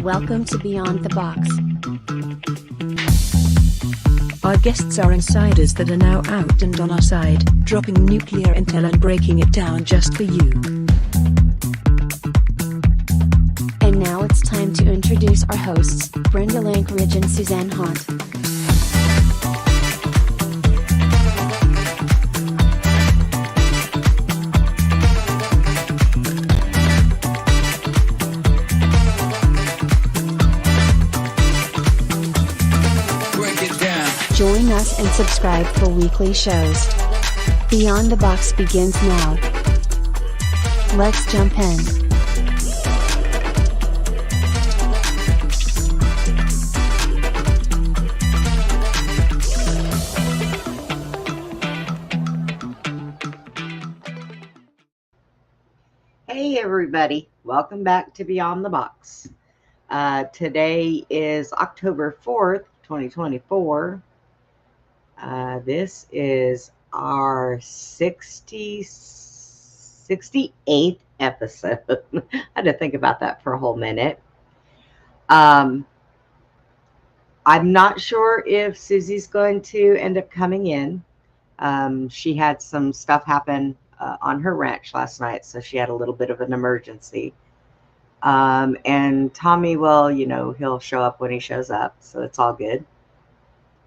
Welcome to Beyond the Box. Our guests are insiders that are now out and on our side, dropping nuclear intel and breaking it down just for you. And now it's time to introduce our hosts, Brenda Lankridge and Suzanne Haunt. Join us and subscribe for weekly shows. Beyond the Box begins now. Let's jump in. Hey everybody, welcome back to Beyond the Box. Today is October 4th, 2024. This is our 68th episode. I had to think about that for a whole minute. I'm not sure if Susie's going to end up coming in. She had some stuff happen on her ranch last night, so she had a little bit of an emergency. And Tommy, well, he'll show up when he shows up, so it's all good.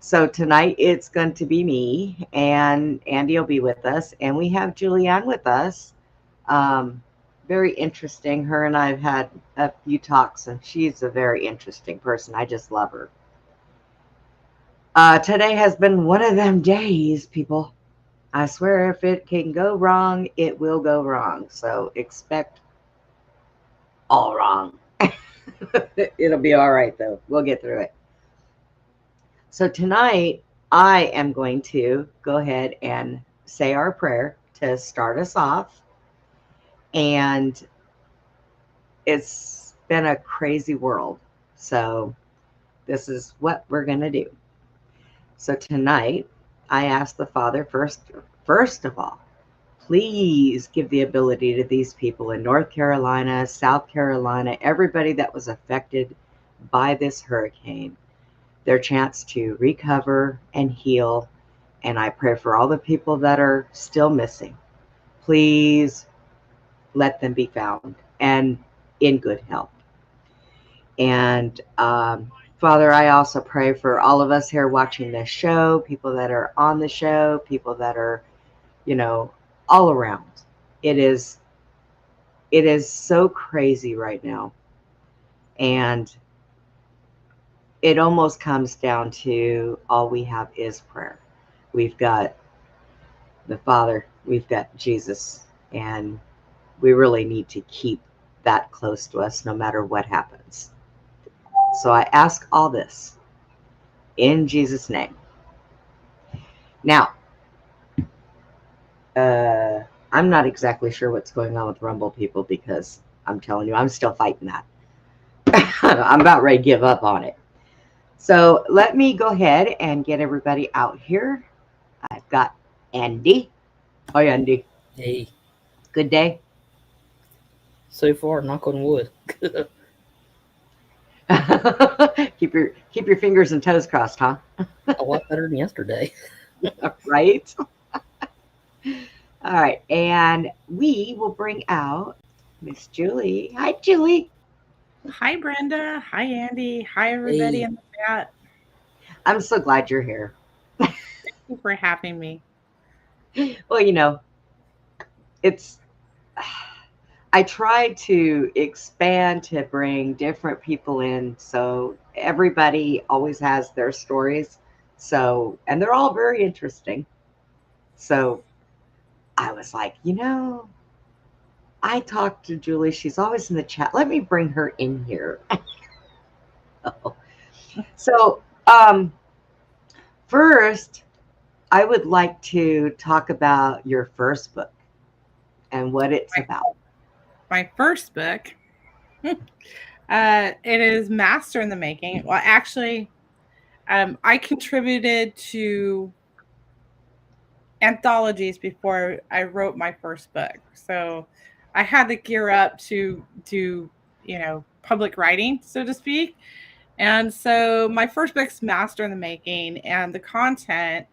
So tonight it's going to be me, and Andy will be with us, and we have Julianne with us. Very interesting. Her and I have had a few talks, and she's a very interesting person. I just love her. Today has been one of them days, people. I swear if it can go wrong, it will go wrong. So expect all wrong. It'll be all right, though. We'll get through it. So tonight, I am going to go ahead and say our prayer to start us off. And it's been a crazy world. So this is what we're going to do. So tonight, I ask the Father first of all, please give the ability to these people in North Carolina, South Carolina, everybody that was affected by this hurricane, their chance to recover and heal. And I pray for all the people that are still missing. Please let them be found and in good health. And Father, I also pray for all of us here watching this show, people that are on the show, people that are, all around. It is so crazy right now. And it almost comes down to all we have is prayer. We've got the Father, we've got Jesus, and we really need to keep that close to us no matter what happens. So I ask all this in Jesus' name. Now, I'm not exactly sure what's going on with Rumble, people, because I'm telling you, I'm still fighting that. I'm about ready to give up on it. So let me go ahead and get everybody out here. I've got Andy. Hi, Andy. Hey. Good day? So far, knock on wood. Keep your fingers and toes crossed, huh? A lot better than yesterday. Right? All right, and we will bring out Miss Julie. Hi, Julie. Hi, Brenda. Hi, Andy. Hi, everybody in the chat. I'm so glad you're here. Thank you for having me. Well, I try to expand to bring different people in, so everybody always has their stories. So, and they're all very interesting. So I was like, I talked to Julie. She's always in the chat. Let me bring her in here. So, first, I would like to talk about your first book and what it's about. My first book, it is Master in the Making. Well, actually, I contributed to anthologies before I wrote my first book. So I had to gear up to do, public writing, so to speak. And so my first book's Master in the Making, and the content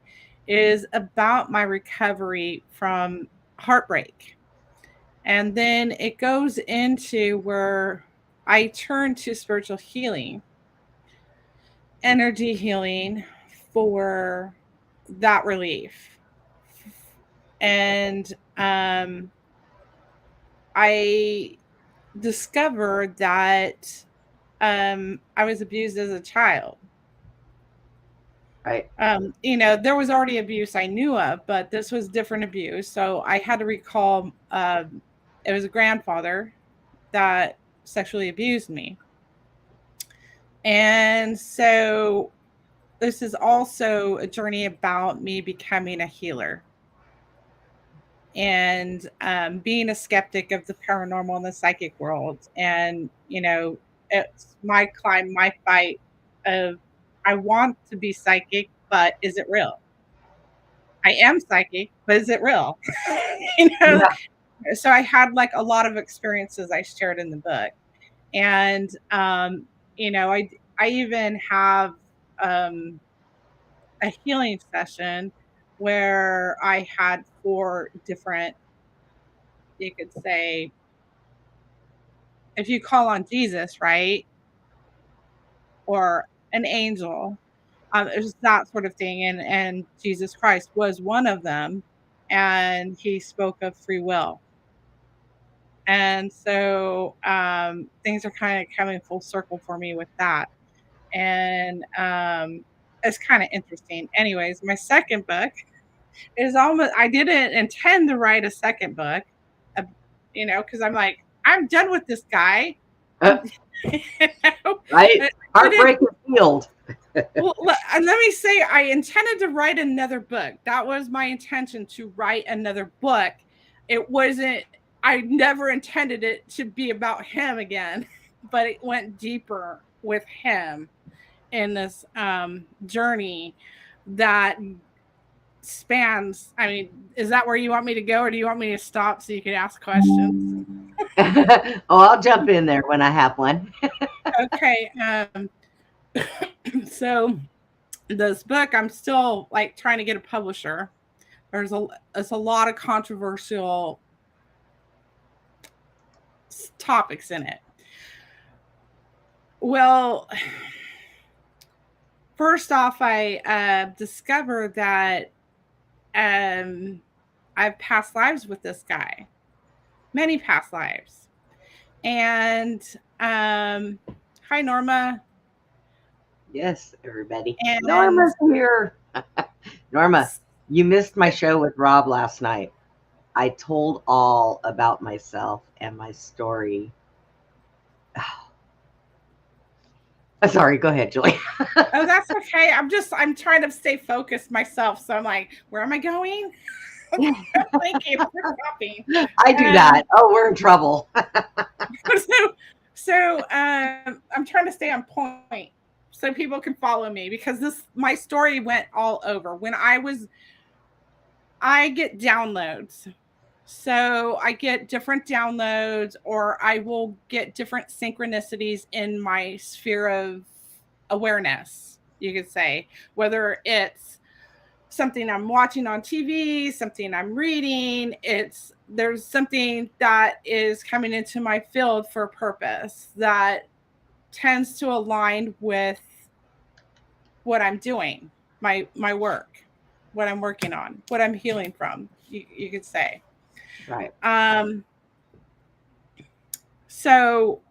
is about my recovery from heartbreak. And then it goes into where I turn to spiritual healing, energy healing for that relief. And I discovered that I was abused as a child. Right. There was already abuse I knew of, but this was different abuse. So I had to recall it was a grandfather that sexually abused me. And so this is also a journey about me becoming a healer and being a skeptic of the paranormal and the psychic world. And, it's my climb, my fight of I want to be psychic, but is it real? I am psychic, but is it real? Yeah. So I had like a lot of experiences I shared in the book. And, I even have a healing session where I had 4 different, you could say, if you call on Jesus, right? Or an angel, it was that sort of thing. And Jesus Christ was one of them. And he spoke of free will. And so things are kind of coming full circle for me with that. And it's kind of interesting. Anyways, my second book is almost, I didn't intend to write a second book, uh, because I'm like, I'm done with this guy. You know? Right. Heartbreak is healed. Well, let me say, I intended to write another book. That was my intention, to write another book. It wasn't, I never intended it to be about him again, but it went deeper with him in this journey that spans. I mean, is that where you want me to go, or do you want me to stop so you can ask questions? Oh, I'll jump in there when I have one. Okay. So this book, I'm still like trying to get a publisher. There's a lot of controversial topics in it. Well, first off, I discovered that I've past lives with this guy, many past lives. And hi, Norma. Yes, everybody. And Norma's here. Norma, you missed my show with Rob last night. I told all about myself and my story. Sorry, go ahead, Julie. Oh, that's okay. I'm trying to stay focused myself. So I'm like, where am I going? Thank you for stopping. I do that. Oh, we're in trouble. So I'm trying to stay on point so people can follow me, because my story went all over. When I get downloads. So I get different downloads, or I will get different synchronicities in my sphere of awareness, you could say, whether it's something I'm watching on TV, something I'm reading, there's something that is coming into my field for a purpose that tends to align with what I'm doing, my work, what I'm working on, what I'm healing from, you could say. Right. So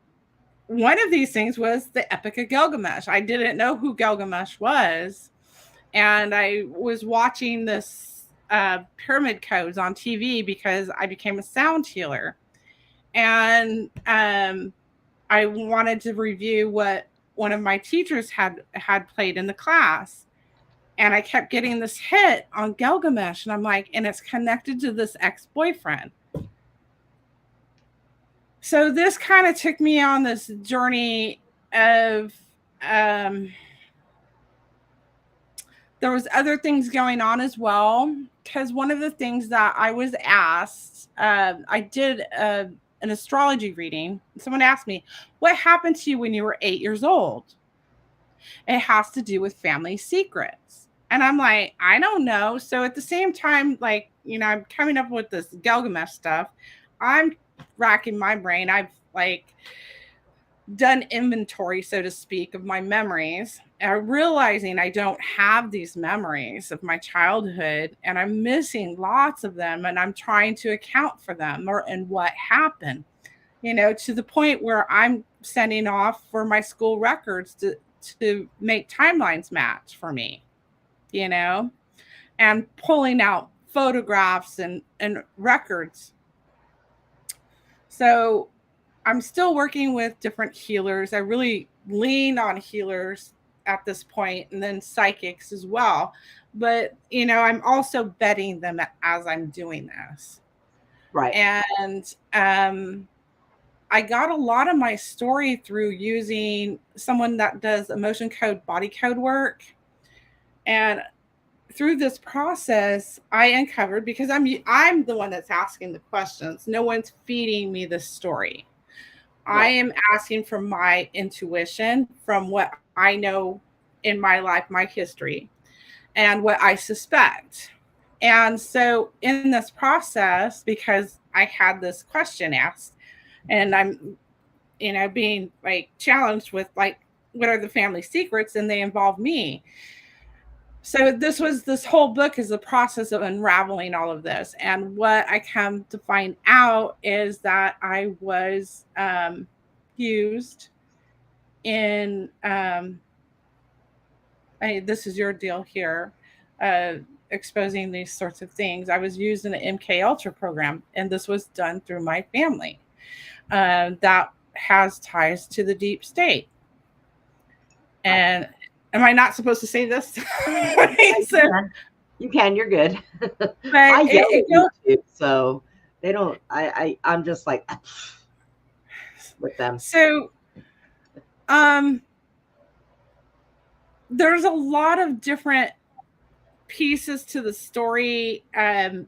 one of these things was the Epic of Gilgamesh. I didn't know who Gilgamesh was. And I was watching this pyramid codes on TV because I became a sound healer. And I wanted to review what one of my teachers had played in the class. And I kept getting this hit on Gilgamesh. And I'm like, and it's connected to this ex-boyfriend. So this kind of took me on this journey of, there was other things going on as well, because one of the things that I was asked, I did an astrology reading. Someone asked me, what happened to you when you were 8 years old? It has to do with family secrets. And I'm like, I don't know. So at the same time, like, I'm coming up with this Gilgamesh stuff. I'm racking my brain. I've like done inventory, so to speak, of my memories, and realizing I don't have these memories of my childhood, and I'm missing lots of them, and I'm trying to account for them and what happened, to the point where I'm sending off for my school records to make timelines match for me, and pulling out photographs and records. So I'm still working with different healers. I really lean on healers at this point, and then psychics as well. But, I'm also betting them as I'm doing this. Right. And I got a lot of my story through using someone that does emotion code, body code work. And through this process, I uncovered, because I'm the one that's asking the questions. No one's feeding me the story. I am asking from my intuition, from what I know in my life, my history, and what I suspect. And so in this process, because I had this question asked, and I'm, being like challenged with like, what are the family secrets? And they involve me. So this whole book is the process of unraveling all of this. And what I come to find out is that I was used in, this is your deal here, exposing these sorts of things. I was used in an MK Ultra program, and this was done through my family that has ties to the deep state. And am I not supposed to say this? You can. You're good. But I yell at YouTube, so they don't. I'm just like with them. So, there's a lot of different pieces to the story. But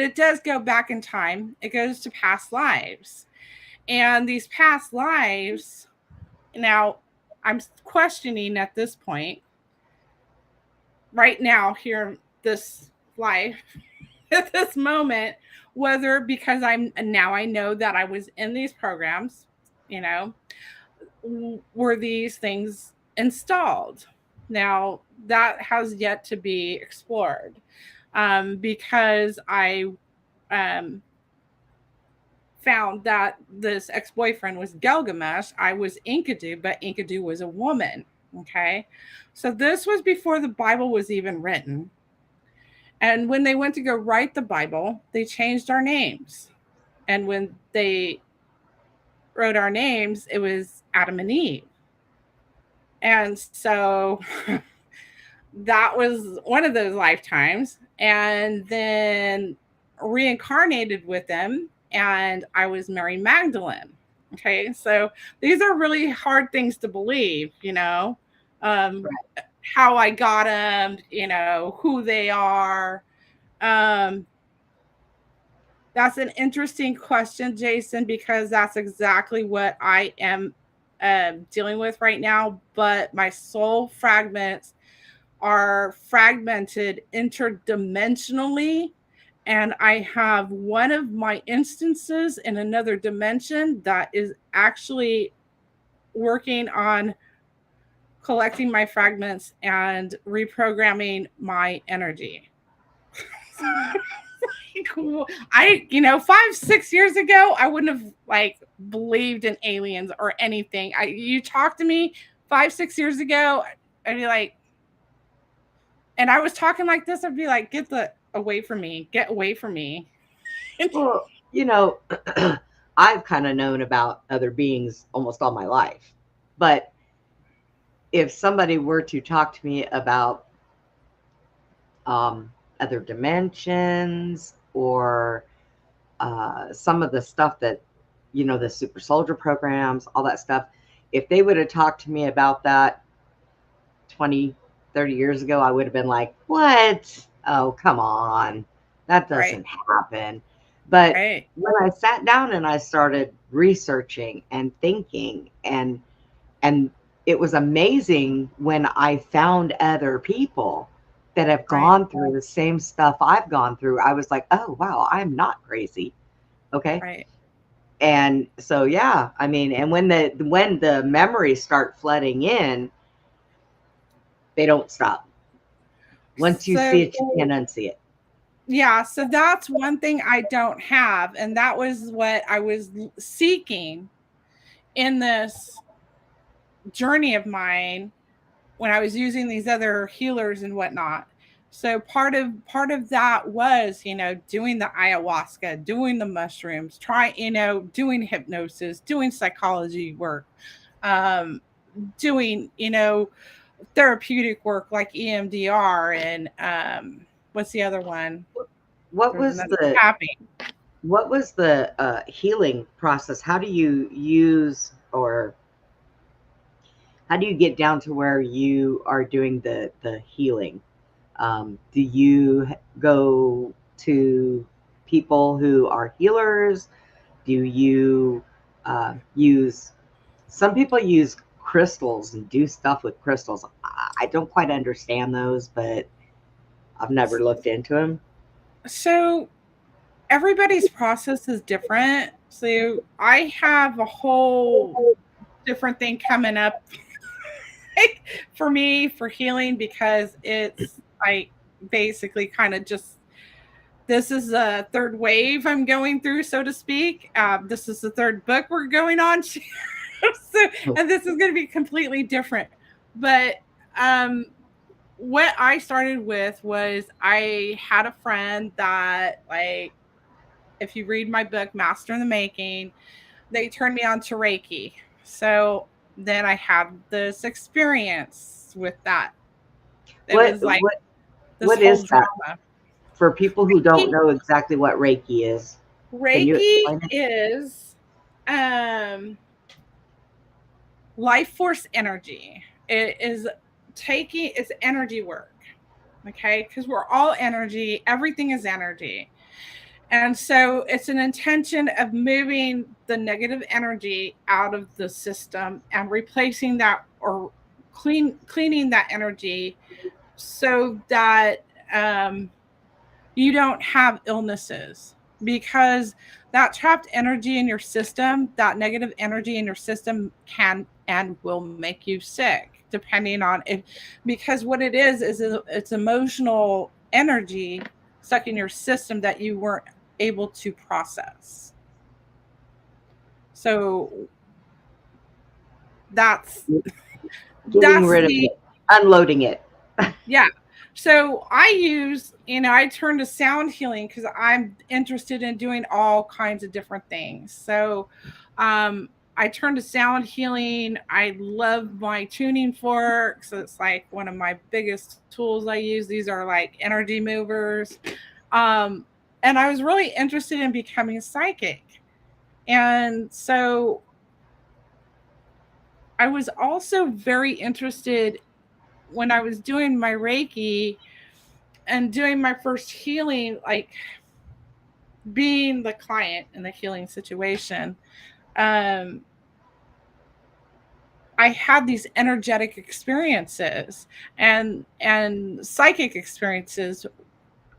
it does go back in time. It goes to past lives, and these past lives. Now, I'm questioning at this point, right now, here, this life, at this moment, whether, because I know that I was in these programs, were these things installed? Now, that has yet to be explored, because I found that this ex-boyfriend was Gilgamesh. I was Enkidu, but Enkidu was a woman. Okay. So this was before the Bible was even written. And when they went to go write the Bible, they changed our names. And when they wrote our names, it was Adam and Eve. And so that was one of those lifetimes. And then reincarnated with them, and I was Mary Magdalene. Okay, so these are really hard things to believe, right. How I got them, who they are. That's an interesting question, Jason, because that's exactly what I am dealing with right now. But my soul fragments are fragmented interdimensionally. And I have one of my instances in another dimension that is actually working on collecting my fragments and reprogramming my energy. Cool. 5-6 years ago, I wouldn't have believed in aliens or anything. You talk to me 5-6 years ago, I'd be like, and I was talking like this, I'd be like, get away from me. Get away from me. Well, I've kind of known about other beings almost all my life. But if somebody were to talk to me about other dimensions or some of the stuff that, the super soldier programs, all that stuff, if they would have talked to me about that 20, 30 years ago, I would have been like, what? oh, come on, that Right. doesn't happen. But Right. when I sat down and I started researching and thinking, and it was amazing when I found other people that have Right. gone through the same stuff I've gone through. I was like, oh wow, I'm not crazy. Okay. Right. And so yeah, I mean, and when the memories start flooding in, they don't stop. Once you see So it, you can't unsee it. yeah, so that's one thing I don't have, and that was what I was seeking in this journey of mine when I was using these other healers and whatnot. So part of that was, doing the ayahuasca, doing the mushrooms, doing hypnosis, doing psychology work, um, doing, therapeutic work like EMDR and what's the other one? What There's was another the tapping. what was the healing process? How do you use, or how do you get down to where you are doing the healing? Do you go to people who are healers? Do you use, some people use crystals and do stuff with crystals. I don't quite understand those, but I've never looked into them. So everybody's process is different. So I have a whole different thing coming up for me for healing because it's like basically kind of just this is a third wave I'm going through, so to speak. This is the third book we're going on to. So, and this is going to be completely different. But what I started with was I had a friend that, like, if you read my book, Master in the Making, they turned me on to Reiki. So then I had this experience with that. It What was like what this what whole is that drama. for people who don't know exactly what Reiki is? Can you Reiki explain it? is um, life force energy. It is it's energy work. Okay. Because we're all energy, everything is energy. And so it's an intention of moving the negative energy out of the system and replacing that or cleaning that energy so that you don't have illnesses, because that trapped energy in your system, that negative energy in your system can and will make you sick depending on it, because what it is it's emotional energy stuck in your system that you weren't able to process. So that's Getting rid of the it, unloading it. yeah. So I turn to sound healing because I'm interested in doing all kinds of different things. So I turn to sound healing. I love my tuning forks. So it's like one of my biggest tools I use. These are like energy movers. And I was really interested in becoming psychic. And so I was also very interested when I was doing my Reiki and doing my first healing, like being the client in the healing situation. um I had these energetic experiences and psychic experiences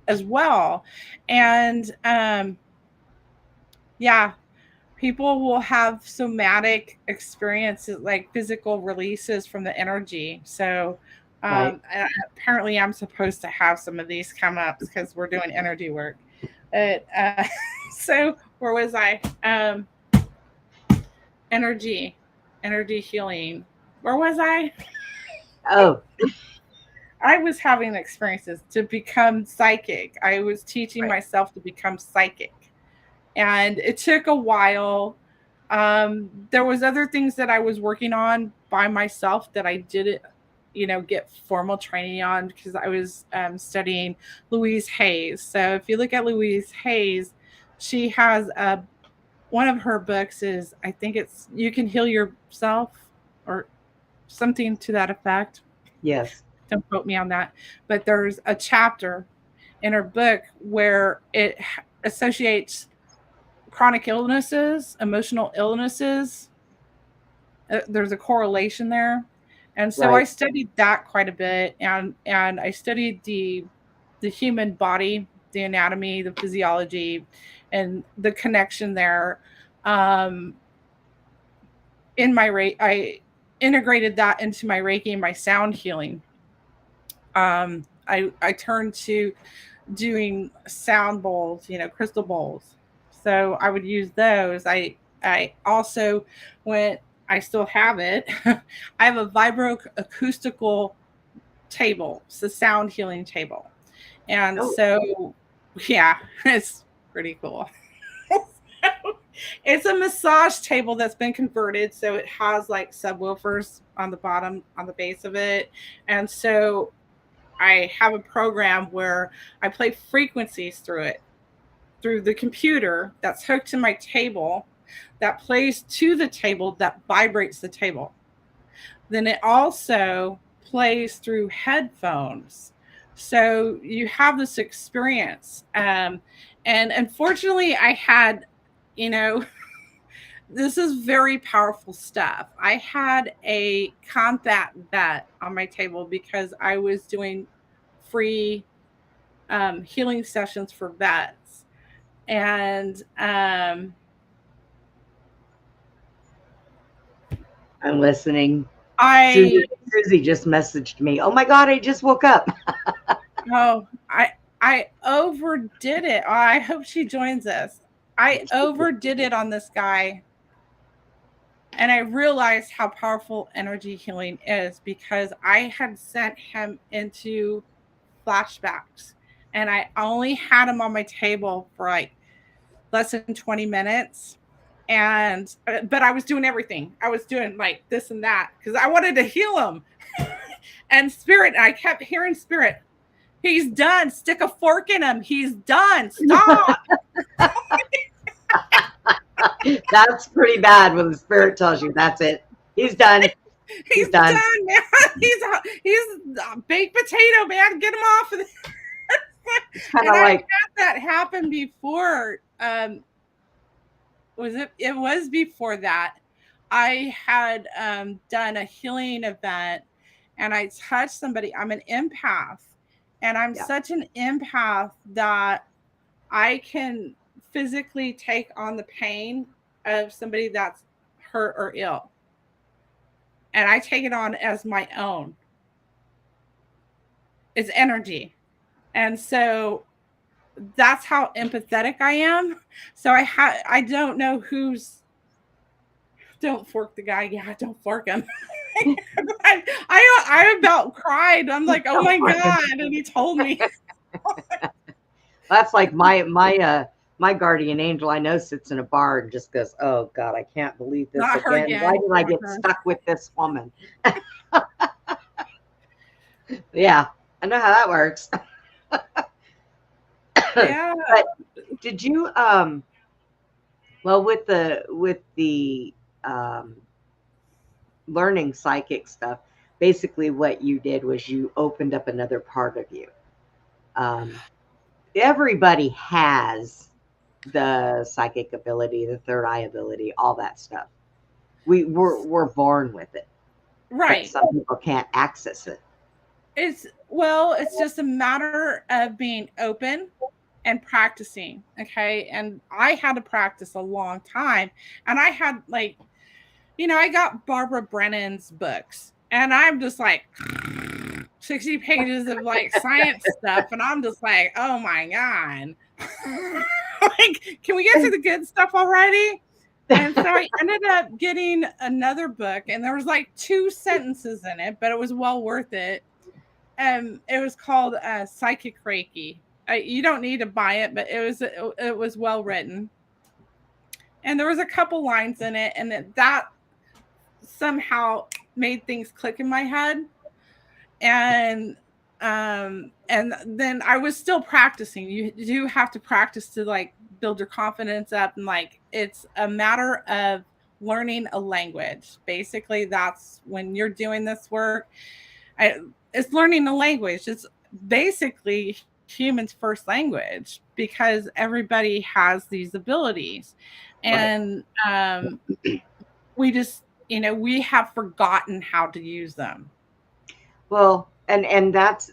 as well. And yeah, people will have somatic experiences like physical releases from the energy. So Right. apparently I'm supposed to have some of these come up because we're doing energy work. So where was I? Energy, energy healing. Where was I? Oh, I was having experiences to become psychic. I was teaching right. myself to become psychic, and it took a while. There was other things that I was working on by myself that I didn't, get formal training on because I was studying Louise Hayes. So if you look at Louise Hayes, she has one of her books is, I think it's You Can Heal Yourself or something to that effect. Yes. Don't quote me on that. But there's a chapter in her book where it associates chronic illnesses, emotional illnesses. There's a correlation there. And so I Right. studied that quite a bit, and I studied the human body, the anatomy, the physiology, and the connection there. Um, in my I integrated that into my Reiki and my sound healing. I turned to doing sound bowls, crystal bowls. So I would use those. I also went. I still have it. I have a vibro acoustical table. It's a sound healing table, and Oh. so yeah, it's pretty cool. It's a massage table that's been converted, so it has like subwoofers on the bottom, on the base of it, and so I have a program where I play frequencies through it, through the computer that's hooked to my table, that plays to the table, that vibrates the table. Then it also plays through headphones. So you have this experience. And unfortunately, I had, this is very powerful stuff. I had a combat vet on my table because I was doing free healing sessions for vets. And I'm listening. Susie just messaged me. Oh my God, I just woke up. I overdid it. Oh, I hope she joins us. I overdid it on this guy. And I realized how powerful energy healing is because I had sent him into flashbacks. And I only had him on my table for like less than 20 minutes. But I was doing everything. I was doing like this and that because I wanted to heal him. And spirit, I kept hearing spirit. He's done. Stick a fork in him. He's done. Stop. That's pretty bad when the spirit tells you that's it. He's done. He's done, man. He's a baked potato, man. Get him off of this. It's kind of like I had that happen before. It was before that. I had done a healing event and I touched somebody. I'm an empath, and I'm such an empath that I can physically take on the pain of somebody that's hurt or ill. And I take it on as my own. It's energy. And so that's how empathetic I am. So I don't know who's, don't fork the guy. Yeah, don't fork him. I about cried. I'm like, oh my God. And he told me. That's like my guardian angel I know sits in a bar and just goes, oh God, I can't believe this again. Why did I get stuck with this woman? Yeah, I know how that works. Yeah. But did you well with the learning psychic stuff, basically what you did was you opened up another part of you. Everybody has the psychic ability, the third eye ability, all that stuff. We're born with it. Right. But some people can't access it. It's just a matter of being open and practicing. Okay. And I had to practice a long time. And I had I got Barbara Brennan's books, and I'm just like 60 pages of like science stuff. And I'm just like, oh my God. Like, can we get to the good stuff already? And so I ended up getting another book, and there was like 2 sentences in it, but it was well worth it. It was called Psychic Reiki. You don't need to buy it, but it was well written. And there was a couple lines in it, and that somehow made things click in my head. And then I was still practicing. You do have to practice to like build your confidence up, and like it's a matter of learning a language. Basically, that's when you're doing this work. It's learning a language. It's basically humans' first language, because everybody has these abilities. And we just, we have forgotten how to use them. Well, and that's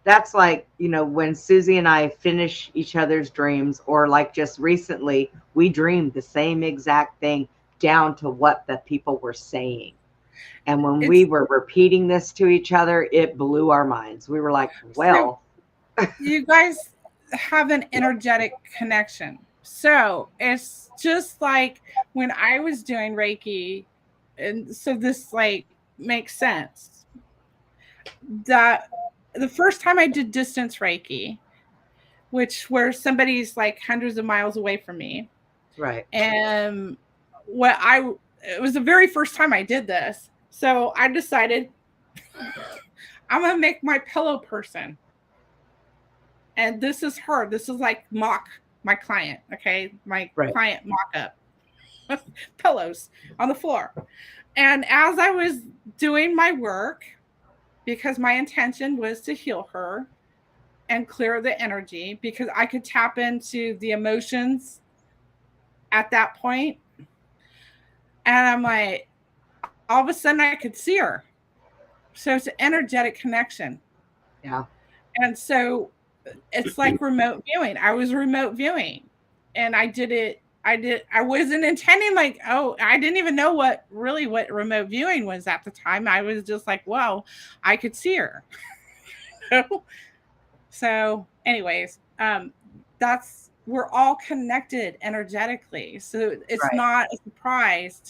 that's like, when Susie and I finish each other's dreams, or like just recently, we dreamed the same exact thing down to what the people were saying. And when we were repeating this to each other, it blew our minds. We were like, well, so you guys have an energetic connection. So it's just like when I was doing Reiki, and so this like makes sense. That the first time I did distance Reiki, where somebody's like hundreds of miles away from me. Right. And it was the very first time I did this. So I decided I'm going to make my pillow person. And this is her. This is like mock my client. Okay. My client mock up pillows on the floor. And as I was doing my work, because my intention was to heal her and clear the energy, because I could tap into the emotions at that point. And I'm like, all of a sudden I could see her. So it's an energetic connection. Yeah. And so it's like remote viewing. I was remote viewing, and I did it. I wasn't intending I didn't even know what remote viewing was at the time. I was just like, whoa, I could see her. So anyways, we're all connected energetically. So it's not a surprise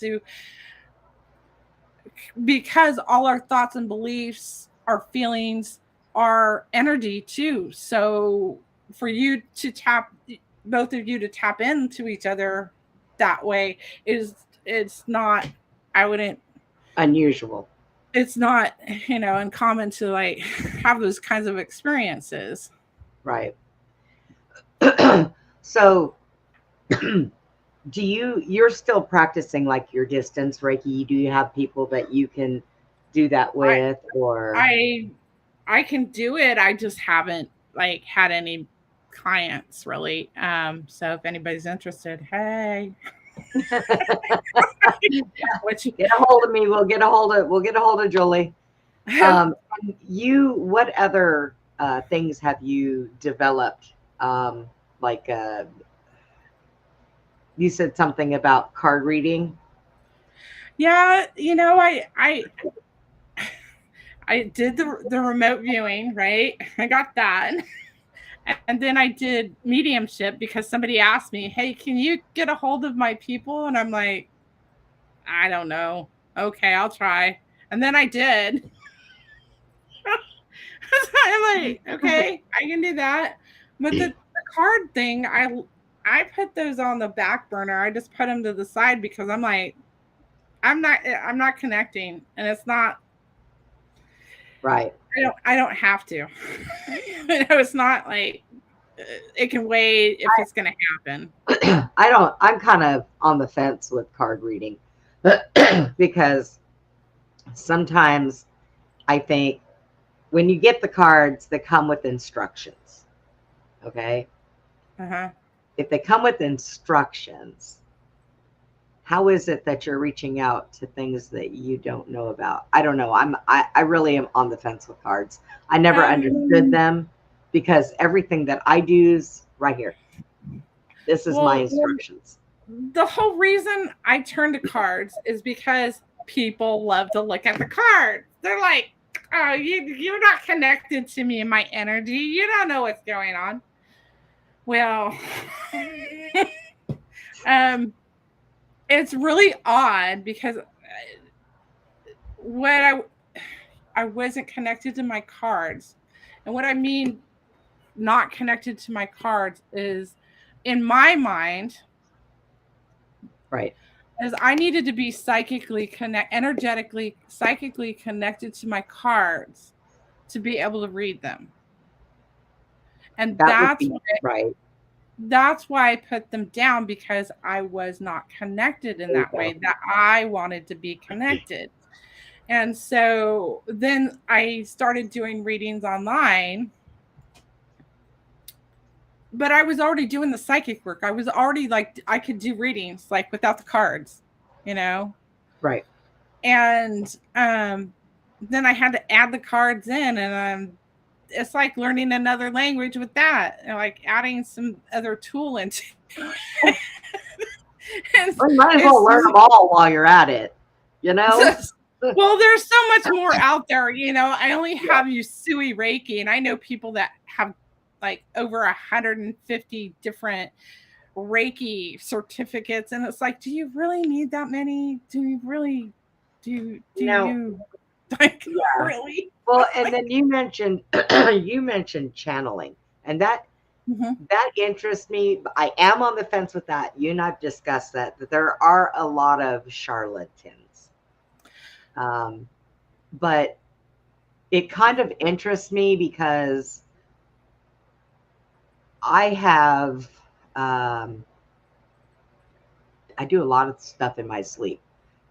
because all our thoughts and beliefs, our feelings, are energy too. So for you to both of you to tap into each other that way it's not, I wouldn't, unusual. It's not, uncommon to like have those kinds of experiences. Right. So you're still practicing like your distance Reiki? Do you have people that you can do that with? I can do it. I just haven't like had any clients really. So if anybody's interested, hey. Get a hold of me. We'll get a hold of Julie. What other things have you developed? You said something about card reading. Yeah, I did the remote viewing, right? I got that. And then I did mediumship because somebody asked me, hey, can you get a hold of my people? And I'm like, I don't know. Okay, I'll try. And then I did. I'm like, okay, I can do that. But the card thing, I put those on the back burner. I just put them to the side because I'm like, I'm not connecting, and it's not right. I don't have to. It's not like it can wait if it's going to happen. I'm kind of on the fence with card reading because sometimes I think when you get the cards, they come with instructions. Okay. If they come with instructions, how is it that you're reaching out to things that you don't know about? I don't know. I really am on the fence with cards. I never understood them because everything that I do is right here. This is my instructions. The whole reason I turn to cards is because people love to look at the cards. They're like, oh, you're not connected to me and my energy. You don't know what's going on. Well, it's really odd because I wasn't connected to my cards. And what I mean not connected to my cards is, in my mind, right, is I needed to be energetically, psychically connected to my cards to be able to read them. And that's why I put them down, because I was not connected in that way, that I wanted to be connected. And so then I started doing readings online, but I was already doing the psychic work. I was already like, I could do readings like without the cards, you know? Right. And then I had to add the cards in, and it's like learning another language with that, and like adding some other tool into it. Well, you might as well learn them all while you're at it, you know? Well, there's so much more out there, you know. I only have Usui Reiki, and I know people that have like over 150 different Reiki certificates, and it's like, do you really need that many? Do you really do you like really? Well, and then you mentioned channeling, and that interests me. I am on the fence with that. You and I've discussed that there are a lot of charlatans, but it kind of interests me because I have I do a lot of stuff in my sleep.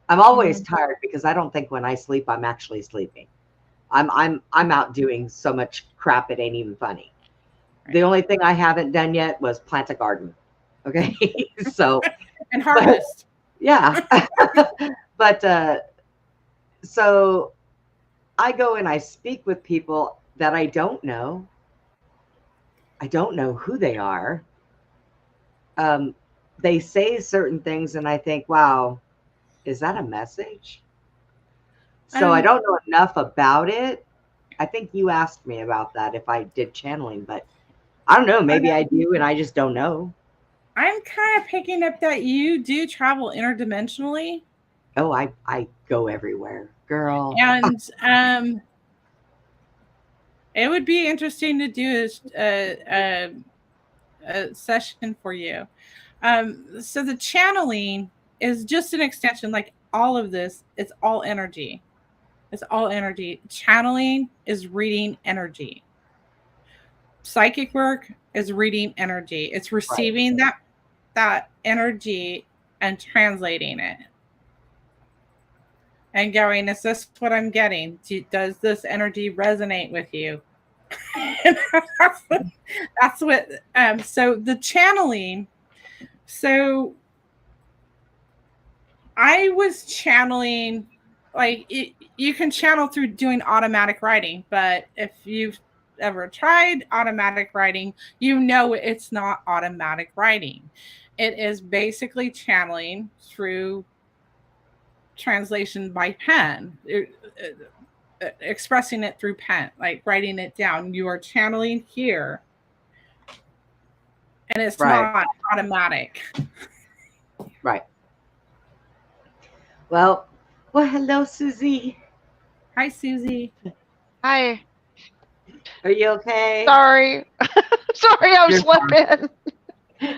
I'm always tired because I don't think when I sleep I'm actually sleeping. I'm out doing so much crap it ain't even funny. Right. The only thing I haven't done yet was plant a garden. Okay. So and harvest. Yeah. But so I go and I speak with people that I don't know. I don't know who they are. They say certain things and I think, wow, is that a message? So I don't know enough about it. I think you asked me about that if I did channeling, but I don't know. Maybe I do and I just don't know. I'm kind of picking up that you do travel interdimensionally. Oh, I go everywhere, girl. And it would be interesting to do a session for you. So the channeling is just an extension, like all of this, it's all energy. It's all energy. Channeling is reading energy. Psychic work is reading energy. It's receiving that energy and translating it. And going, is this what I'm getting? Does this energy resonate with you? that's what so the channeling, so I was channeling, like you can channel through doing automatic writing, but if you've ever tried automatic writing, you know it's not automatic writing. It is basically channeling through translation by pen, expressing it through pen, like writing it down. You are channeling here, and it's not automatic. Right. Well, hello, Susie. Hi, Susie. Hi. Are you okay? Sorry. Sorry, I was slipping.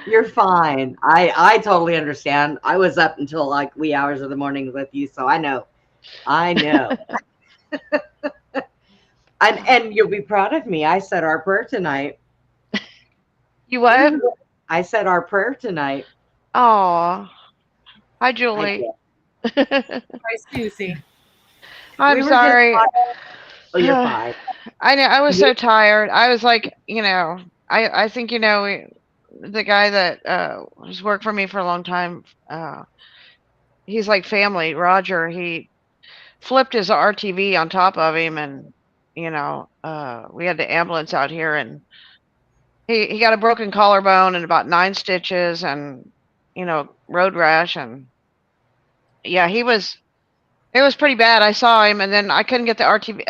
You're fine. I totally understand. I was up until like wee hours of the morning with you, so I know. And you'll be proud of me. I said our prayer tonight. You what? I said our prayer tonight. Oh. Hi, Julie. Hi, Susie. I'm sorry. Oh, you're fine. I know. I was so tired. I was like, I think, the guy that has worked for me for a long time, he's like family. Roger, he flipped his RTV on top of him, and we had the ambulance out here, and he got a broken collarbone and about 9 stitches, and road rash, and yeah, it was pretty bad. I saw him, and then I couldn't get the RTV,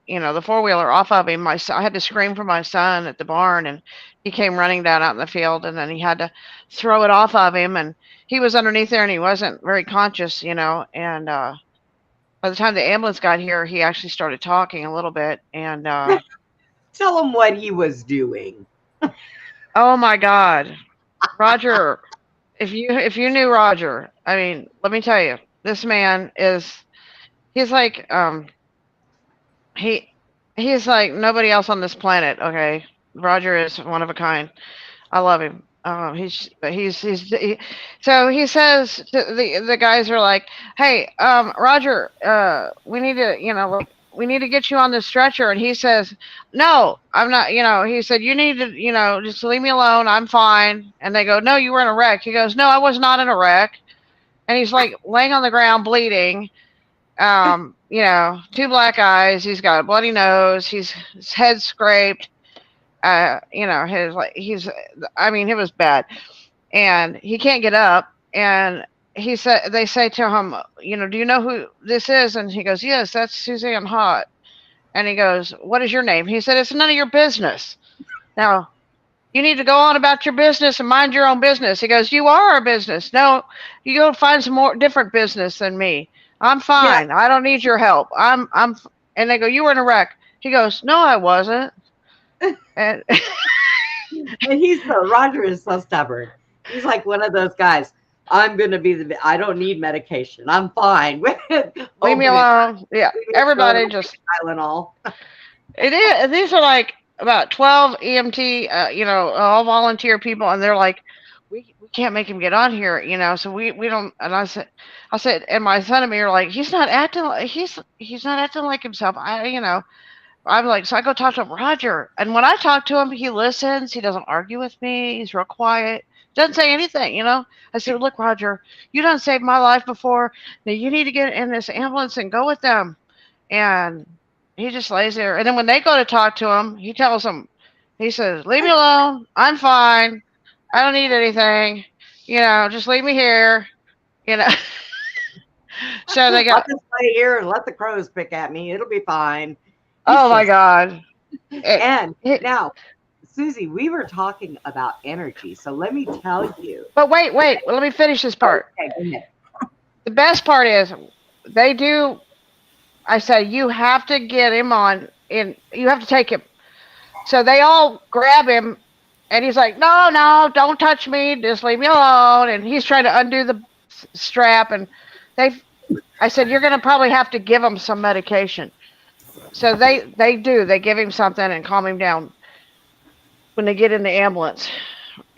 the 4-wheeler off of him. I had to scream for my son at the barn, and he came running down out in the field, and then he had to throw it off of him, and he was underneath there, and he wasn't very conscious, and by the time the ambulance got here, he actually started talking a little bit, and tell him what he was doing. Oh my God, Roger! If you knew Roger, I mean, let me tell you, this man he's like he's like nobody else on this planet. Okay, Roger is one of a kind. I love him. So he says to the guys are like, hey, Roger, we need to, we need to get you on the stretcher. And he says, no, I'm not, he said, you need to, just leave me alone. I'm fine. And they go, no, you were in a wreck. He goes, no, I was not in a wreck. And he's like laying on the ground bleeding. Two black eyes. He's got a bloody nose. His head scraped. It was bad. And he can't get up. And they say to him, do you know who this is? And he goes, yes, that's Suzanne Hott. And he goes, what is your name? He said, it's none of your business. Now, you need to go on about your business and mind your own business. He goes, you are our business. No, you go find some more different business than me. I'm fine. Yeah. I don't need your help. And they go, you were in a wreck. He goes, no, I wasn't. And Roger is so stubborn. He's like one of those guys. I'm going to be I don't need medication. I'm fine. Leave me alone. Yeah. Everybody just Tylenol. It is. These are like about 12 EMT, all volunteer people. And they're like, we can't make him get on here, so we don't. And I said, and my son and me are like, he's not acting like himself. I'm like, so I go talk to Roger. And when I talk to him, he listens. He doesn't argue with me. He's real quiet. Doesn't say anything, I said, look, Roger, you done saved my life before. Now you need to get in this ambulance and go with them. And he just lays there. And then when they go to talk to him, he tells them, he says, leave me alone. I'm fine. I don't need anything. Just leave me here. So they got. I'll just lay here and let the crows pick at me. It'll be fine. My God. And now, Susie, we were talking about energy. So let me tell you. But wait. Well, let me finish this part. Okay, go ahead. The best part is they do. I said, you have to get him on you have to take him. So they all grab him and he's like, no, don't touch me. Just leave me alone. And he's trying to undo the strap. And I said, you're going to probably have to give him some medication. So they give him something and calm him down when they get in the ambulance.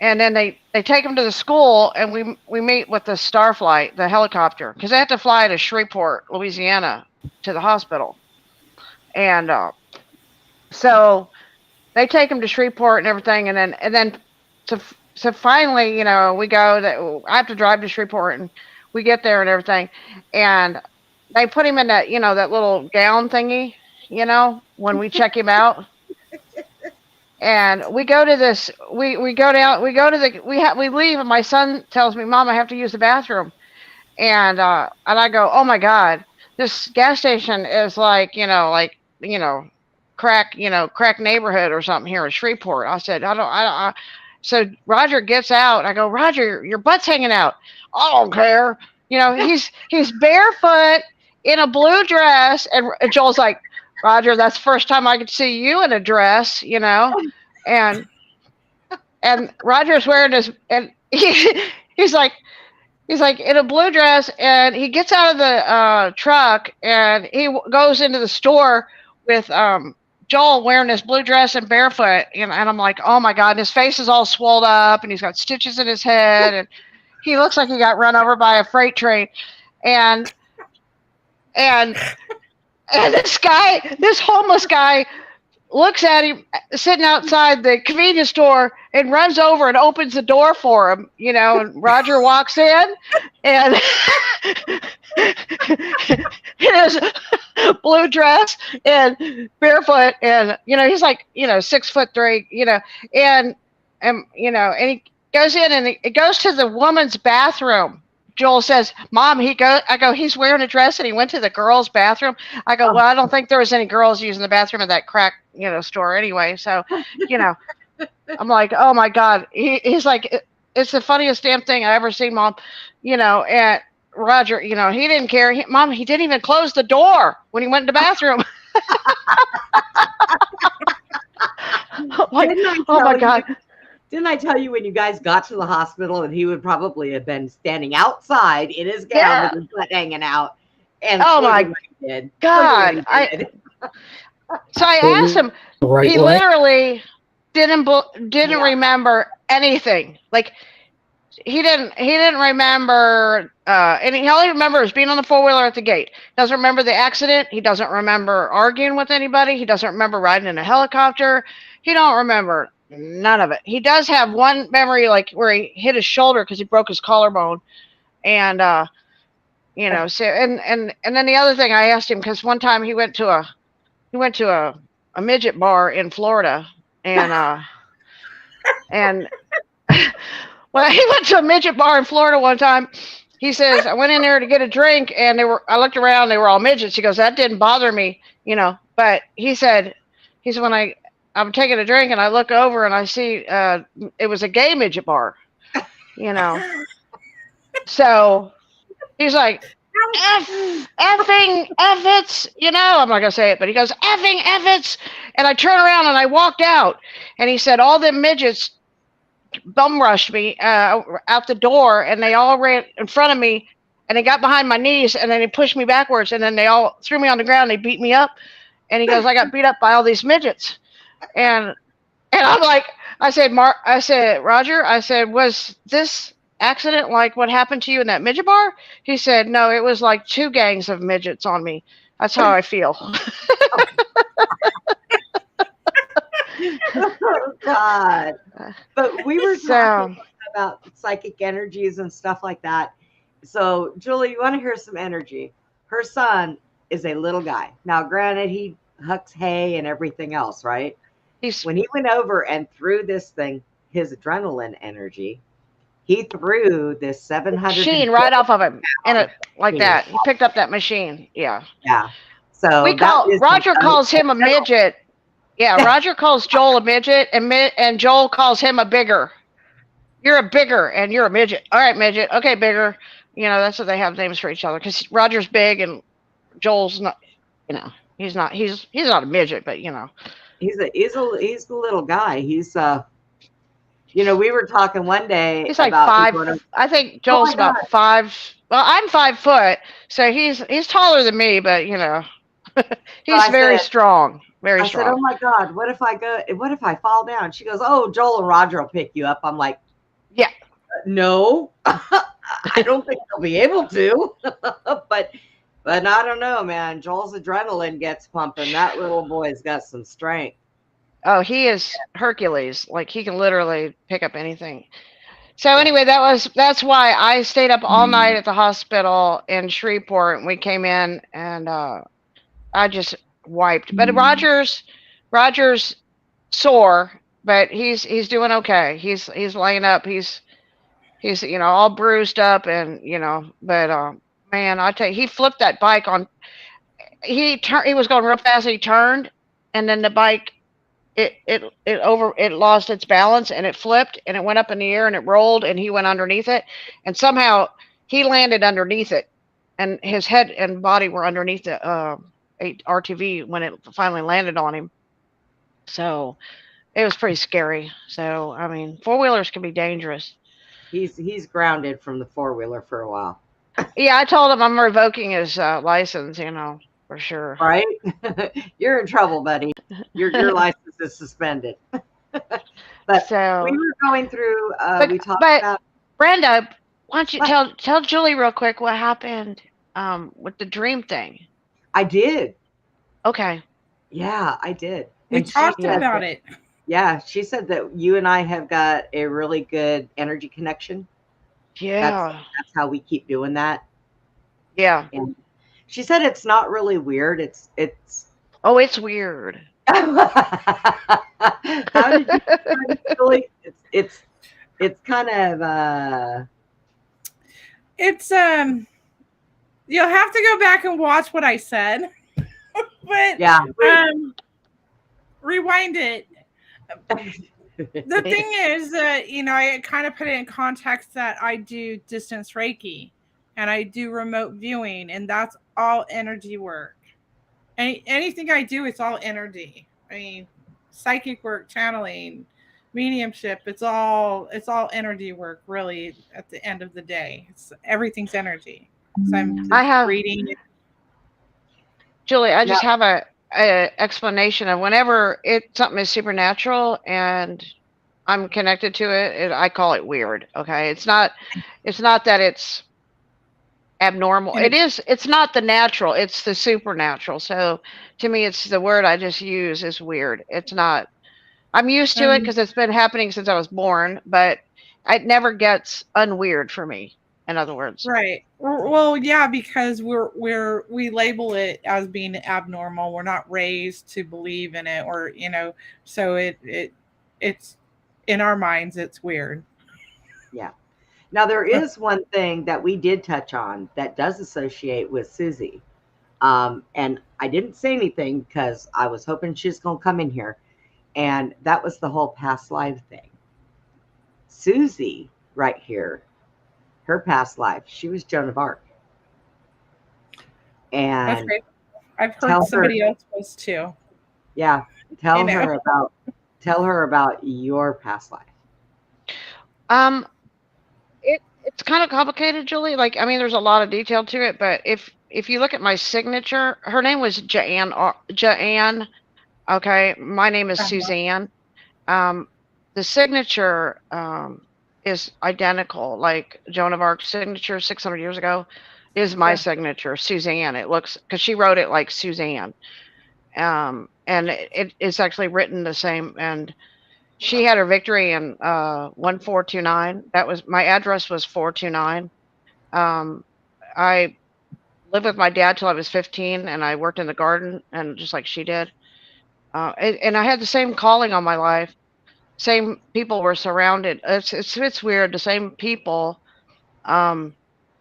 And then they take him to the school and we meet with the Starflight, the helicopter, because they have to fly to Shreveport, Louisiana to the hospital. And so they take him to Shreveport and everything. And then so finally, we go, I have to drive to Shreveport and we get there and everything. And they put him in that, that little gown thingy, when we check him out. And we go to this, we leave, and my son tells me, Mom, I have to use the bathroom. And I go, oh my God, this gas station is like crack neighborhood or something here in Shreveport. I said, so Roger gets out. I go, Roger, your butt's hanging out. I don't care. He's barefoot in a blue dress. And Joel's like, Roger, that's the first time I could see you in a dress, and Roger's wearing his, and he's like in a blue dress, and he gets out of the truck and he goes into the store with Joel wearing this blue dress and barefoot, and I'm like, oh my God, and his face is all swelled up and he's got stitches in his head and he looks like he got run over by a freight train. And this homeless guy looks at him sitting outside the convenience store and runs over and opens the door for him, and Roger walks in and in his blue dress and barefoot, and he's like 6'3", and he goes in and it goes to the woman's bathroom. Joel says, Mom, I go, he's wearing a dress and he went to the girls' bathroom. I go, well, I don't think there was any girls using the bathroom at that crack, store anyway. So, I'm like, oh my God. He's like, it's the funniest damn thing I ever seen, Mom. And Roger, he didn't care. Mom, he didn't even close the door when he went to the bathroom. Like, oh my God. Didn't I tell you when you guys got to the hospital and he would probably have been standing outside in his gown with his butt hanging out? And oh my God! So I asked him. He literally didn't remember anything. Like, he didn't remember, and he only remembers being on the four-wheeler at the gate. Doesn't remember the accident. He doesn't remember arguing with anybody. He doesn't remember riding in a helicopter. He don't remember none of it. He does have one memory, like where he hit his shoulder because he broke his collarbone, and so and then the other thing I asked him, because one time he went to a midget bar in Florida, and well, he went to a midget bar in Florida one time. He says, I went in there to get a drink, and I looked around, they were all midgets. He goes, that didn't bother me, but he said when I'm taking a drink and I look over and I see it was a gay midget bar, so he's like, effing effits, I'm not gonna say it, but he goes, effing effits, and I turn around and I walked out, and he said all them midgets bum rushed me out the door, and they all ran in front of me, and they got behind my knees, and then they pushed me backwards, and then they all threw me on the ground. They beat me up, and he goes, I got beat up by all these midgets, and I'm like, I said, Roger, I said, was this accident like what happened to you in that midget bar? He said, no, it was like 2 gangs of midgets on me. That's how I feel. Oh God! But we were talking about psychic energies and stuff like that. So, Julie, you want to hear some energy? Her son is a little guy. Now, granted, he hucks hay and everything else, right? When he went over and threw this thing, his adrenaline energy, he threw this 700 machine right off of him, and like that. He picked up that machine. Yeah. Yeah. So Roger calls him a midget. Yeah, Roger calls Joel a midget, and Joel calls him a bigger. You're a bigger, and you're a midget. All right, midget. Okay, bigger. That's what they have names for each other, because Roger's big and Joel's not. He's not. He's not a midget, but he's a little guy. He's we were talking one day. He's like about 5. I think Joel's about 5. Well, I'm 5 foot, so he's taller than me, but he's very strong. Very strong. I said, oh my God, what if I fall down? She goes, oh, Joel and Roger will pick you up. I'm like, yeah, no, I don't think they'll be able to. but I don't know, man. Joel's adrenaline gets pumping. That little boy's got some strength. Oh, he is Hercules. Like, he can literally pick up anything. So anyway, that's why I stayed up all night at the hospital in Shreveport, and we came in, and I just wiped. But Roger's sore, but he's doing okay. He's laying up. He's all bruised up, and but man, I tell you, he flipped that bike on. He was going real fast. He turned, and then the bike it lost its balance, and it flipped, and it went up in the air, and it rolled, and he went underneath it, and somehow he landed underneath it, and his head and body were underneath the RTV when it finally landed on him. So it was pretty scary. So I mean, 4-wheelers can be dangerous. He's grounded from the 4-wheeler for a while. Yeah, I told him I'm revoking his license, for sure. Right? You're in trouble, buddy. Your license is suspended. But so we were going through we talked about Brenda, why don't you tell Julie real quick what happened with the dream thing? I did. Okay. Yeah, I did. We talked about it. Yeah, she said that you and I have got a really good energy connection. Yeah. That's how we keep doing that. Yeah. And she said it's not really weird. It's Oh, it's weird. How did you really? It's kind of it's you'll have to go back and watch what I said. But yeah. Rewind it. The thing is that, I kind of put it in context that I do distance Reiki and I do remote viewing, and that's all energy work. Anything I do, it's all energy. I mean, psychic work, channeling, mediumship, it's all energy work, really, at the end of the day. Everything's energy. So I have reading. Julie, I just have a explanation of whenever something is supernatural and I'm connected to it, I call it weird. Okay, it's not that it's abnormal. And It's not the natural, it's the supernatural. So to me, it's the word I just use is weird. It's not. I'm used to it um, because it's been happening since I was born, but it never gets unweird for me. In other words, right. Well, yeah, because we label it as being abnormal. We're not raised to believe in it, or so it's in our minds it's weird. Yeah. Now, there is one thing that we did touch on that does associate with Susie. And I didn't say anything because I was hoping she was going to come in here. And that was the whole past life thing. Susie, right here, her past life, she was Joan of Arc. That's And great. I've heard tell her, somebody else was too. yeah, You tell know. her about your past life. um, it's kind of complicated, Julie. Like, I mean, there's a lot of detail to it, but if you look at my signature, her name was Jaanne. Okay, my name is Uh-huh. Suzanne. Um, the signature is identical. Like Joan of Arc's signature 600 years ago is my Yeah. signature, Suzanne. It looks because she wrote it like Suzanne. And it's actually written the same. And she had her victory in 1429. That was my address was 429. I lived with my dad till I was 15, and I worked in the garden, and just like she did. And I had the same calling on my life. Same people were surrounded. It's weird. The same people. Um,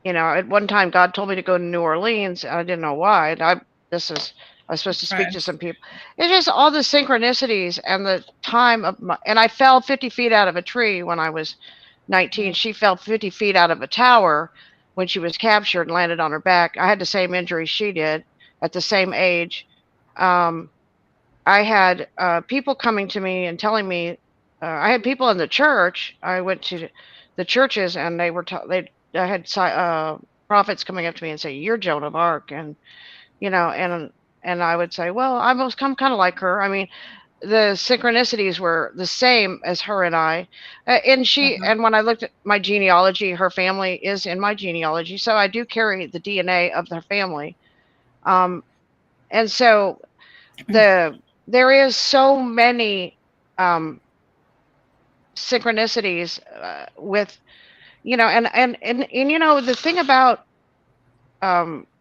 at one time God told me to go to New Orleans, and I didn't know why. And I was supposed to speak to Right. some people. It's just all the synchronicities and the time of my. And I fell 50 feet out of a tree when I was 19. Mm. She fell 50 feet out of a tower when she was captured and landed on her back. I had the same injury she did at the same age. Um, I had people coming to me and telling me. I had people in the church. I went to the churches, and they were I had prophets coming up to me and say, "You're Joan of Arc," and you know, and I would say, "Well, I'm kind of like her." I mean, the synchronicities were the same as her and I. Uh-huh. And when I looked at my genealogy, her family is in my genealogy, so I do carry the DNA of their family. Um, and so there is so many um, synchronicities with and the thing about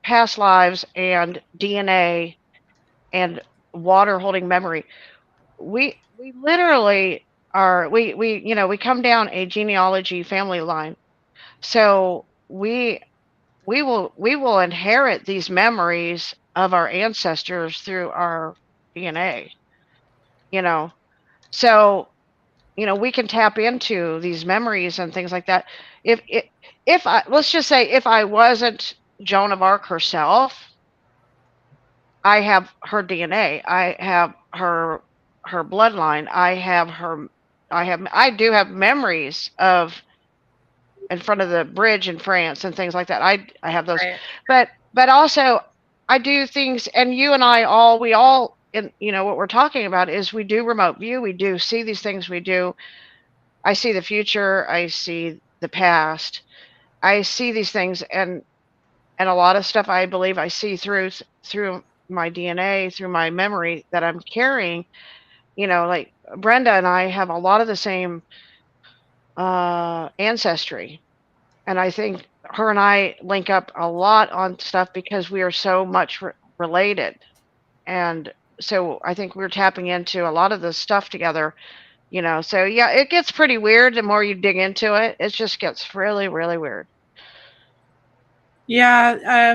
past lives and DNA and water holding memory, we literally are we come down a genealogy family line, so we will inherit these memories of our ancestors through our DNA, you know so we can tap into these memories and things like that. If I let's just say if I wasn't Joan of Arc herself, I have her DNA. I have her bloodline. I do have memories of in front of the bridge in France and things like that. I have those, Right. but also I do things, and you and I all we all in what we're talking about is we do remote view. We do see these things. I see the future. I see the past. I see these things, and a lot of stuff I believe I see through my DNA, through my memory that I'm carrying. Like Brenda and I have a lot of the same ancestry, and I think her and I link up a lot on stuff because we are so much related, and so I think we're tapping into a lot of this stuff together. So yeah, it gets pretty weird the more you dig into it. It just gets really, really weird. Yeah.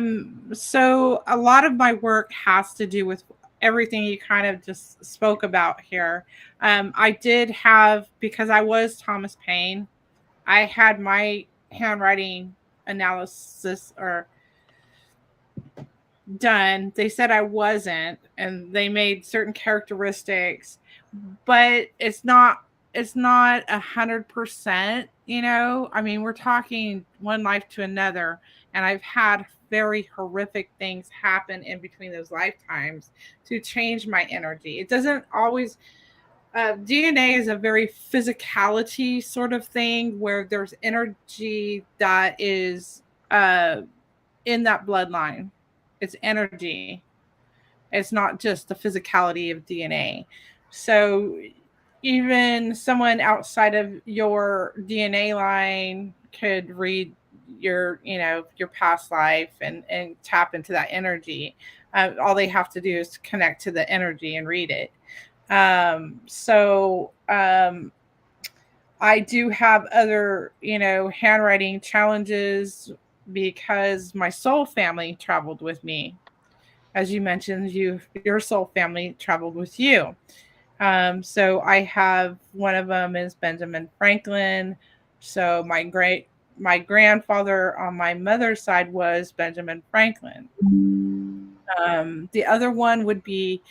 So a lot of my work has to do with everything you kind of just spoke about here. I did have, because I was Thomas Paine, I had my handwriting analysis or done. They said I wasn't, and they made certain characteristics, but it's not 100%. I mean, we're talking one life to another, and I've had very horrific things happen in between those lifetimes to change my energy. It doesn't always DNA is a very physicality sort of thing where there's energy that is in that bloodline. It's energy. It's not just the physicality of DNA. So even someone outside of your DNA line could read your past life and tap into that energy. All they have to do is connect to the energy and read it. I do have other, handwriting challenges because my soul family traveled with me. As you mentioned, your soul family traveled with you. So I have one of them is Benjamin Franklin. So my grandfather on my mother's side was Benjamin Franklin. The other one would be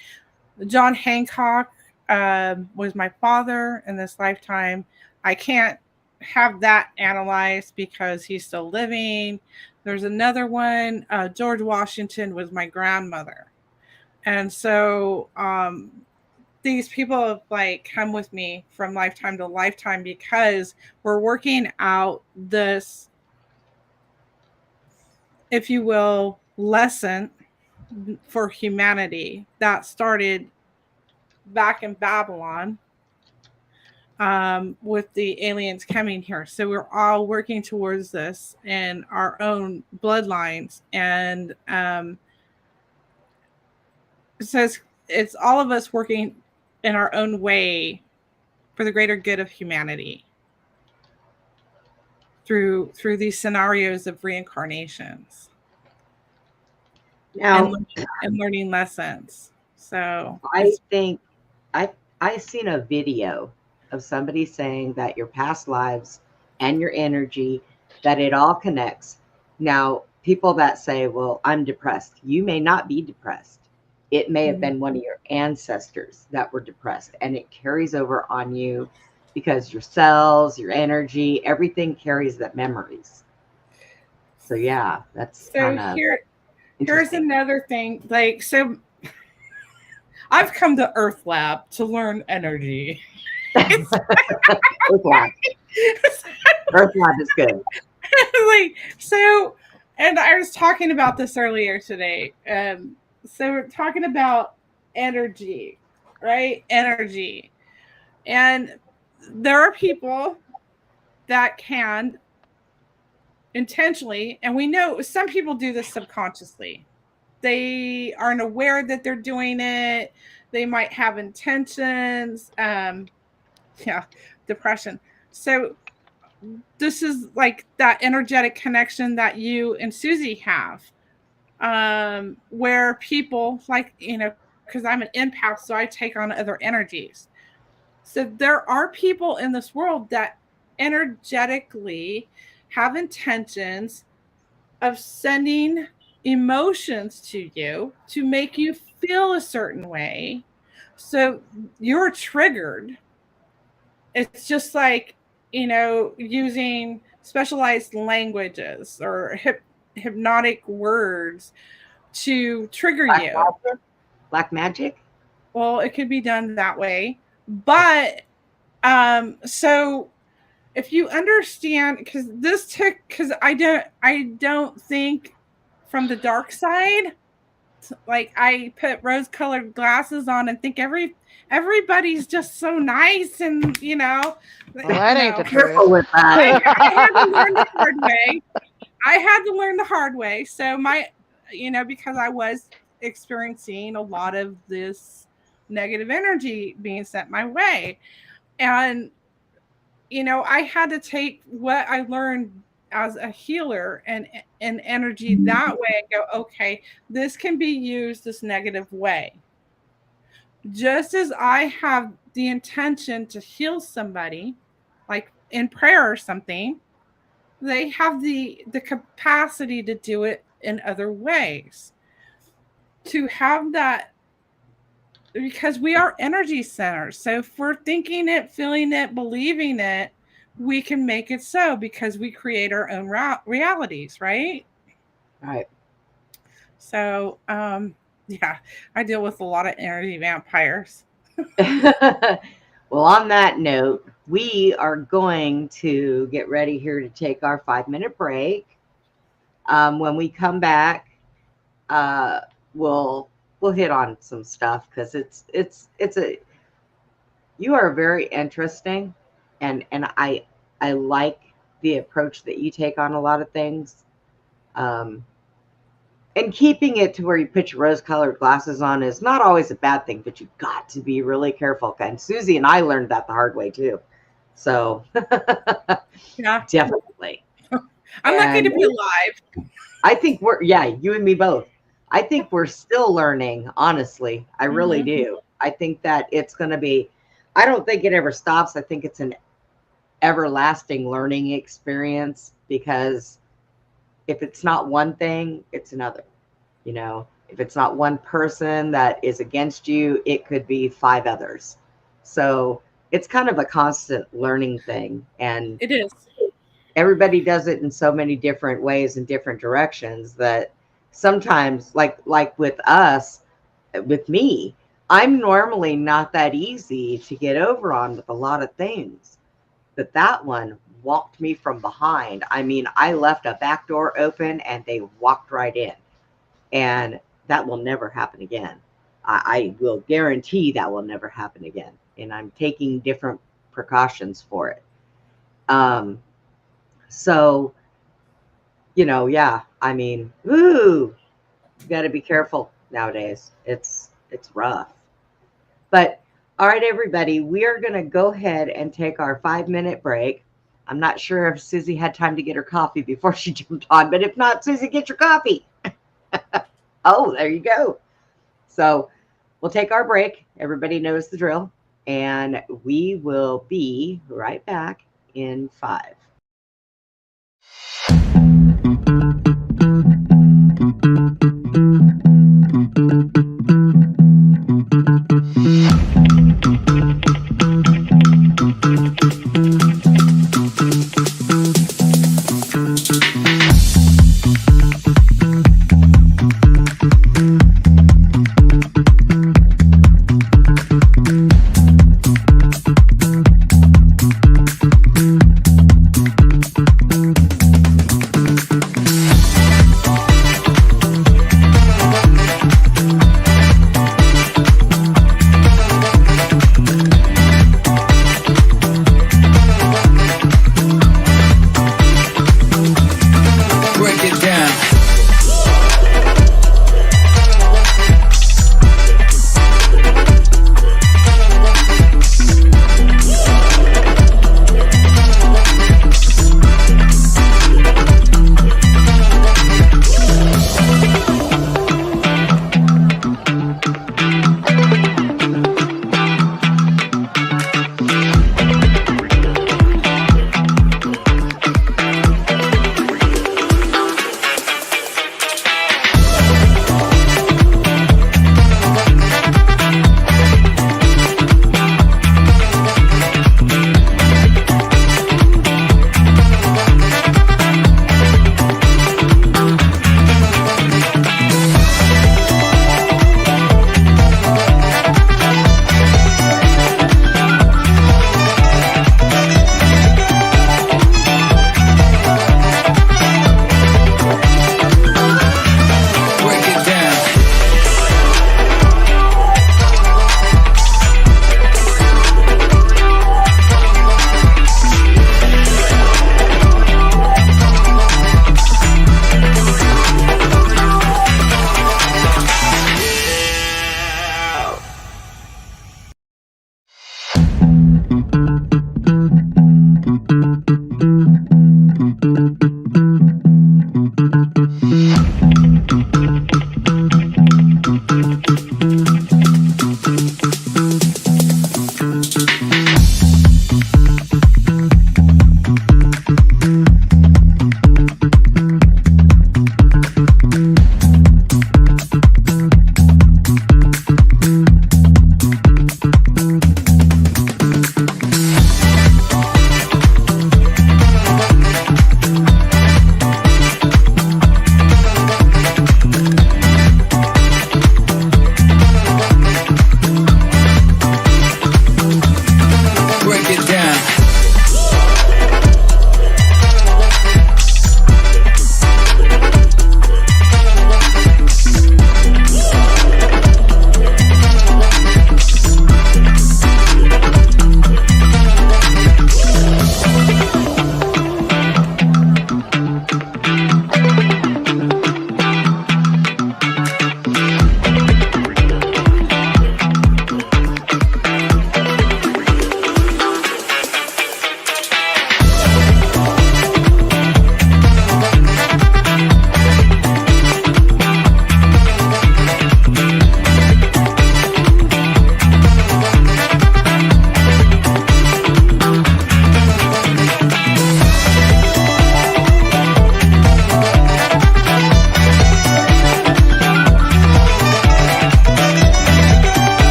John Hancock. Was my father in this lifetime. I can't have that analyzed because he's still living. There's another one. George Washington was my grandmother. And so these people have like come with me from lifetime to lifetime because we're working out this, if you will, lesson for humanity that started back in Babylon with the aliens coming here. So we're all working towards this in our own bloodlines. And it says it's all of us working in our own way for the greater good of humanity through these scenarios of reincarnations Now, and learning lessons. So I think I seen a video of somebody saying that your past lives and your energy, that it all connects. Now, people that say, well, I'm depressed, you may not be depressed. It may have been one of your ancestors that were depressed, and it carries over on you because your cells, your energy, everything carries that memories. So yeah, that's so kind of here's another thing. Like, so I've come to Earth Lab to learn energy. Earth Lab. Earth Lab is good. Like, so, and I was talking about this earlier today. So we're talking about energy, right? Energy. And there are people that can intentionally, and we know some people do this subconsciously. They aren't aware that they're doing it. They might have intentions. Depression. So this is like that energetic connection that you and Susie have, where people like, because I'm an empath, so I take on other energies. So there are people in this world that energetically have intentions of sending emotions to you to make you feel a certain way. So you're triggered. It's just like, using specialized languages or hypnotic words to trigger you. Black magic? Well, it could be done that way. But so if you understand, because I don't think from the dark side, like I put rose-colored glasses on and think everybody's just so nice, and Well, that ain't the truth. Careful with that. I had to learn the hard way. I had to learn the hard way. So because I was experiencing a lot of this negative energy being sent my way, and I had to take what I learned as a healer and energy that way and go, okay, this can be used this negative way. Just as I have the intention to heal somebody, like in prayer or something, they have the capacity to do it in other ways. To have that, because we are energy centers. So if we're thinking it, feeling it, believing it, we can make it so because we create our own realities, right? Right. So, yeah, I deal with a lot of energy vampires. Well, on that note, we are going to get ready here to take our 5-minute break. When we come back, we'll hit on some stuff because you are very interesting, and I like the approach that you take on a lot of things. And keeping it to where you put your rose-colored glasses on is not always a bad thing, but you've got to be really careful. And Susie and I learned that the hard way too. So Yeah. definitely. I'm lucky to be alive. I think you and me both. I think we're still learning, honestly. I really do. I think that it's going to be, I don't think it ever stops. I think it's an everlasting learning experience, because if it's not one thing, it's another. You know, if it's not one person that is against you, it could be 5 others. So it's kind of a constant learning thing. And It is. everybody does it in so many different ways and different directions that sometimes, like with us, with me, I'm normally not that easy to get over on with a lot of things. But that one walked me from behind. I mean, I left a back door open and they walked right in. And that will never happen again. I will guarantee that will never happen again. And I'm taking different precautions for it. So, yeah, I mean, you got to be careful nowadays. It's rough. But all right, everybody, we are going to go ahead and take our 5-minute break. I'm not sure if Susie had time to get her coffee before she jumped on, but if not, Susie, get your coffee. Oh, there you go. So we'll take our break. Everybody knows the drill. And we will be right back in 5.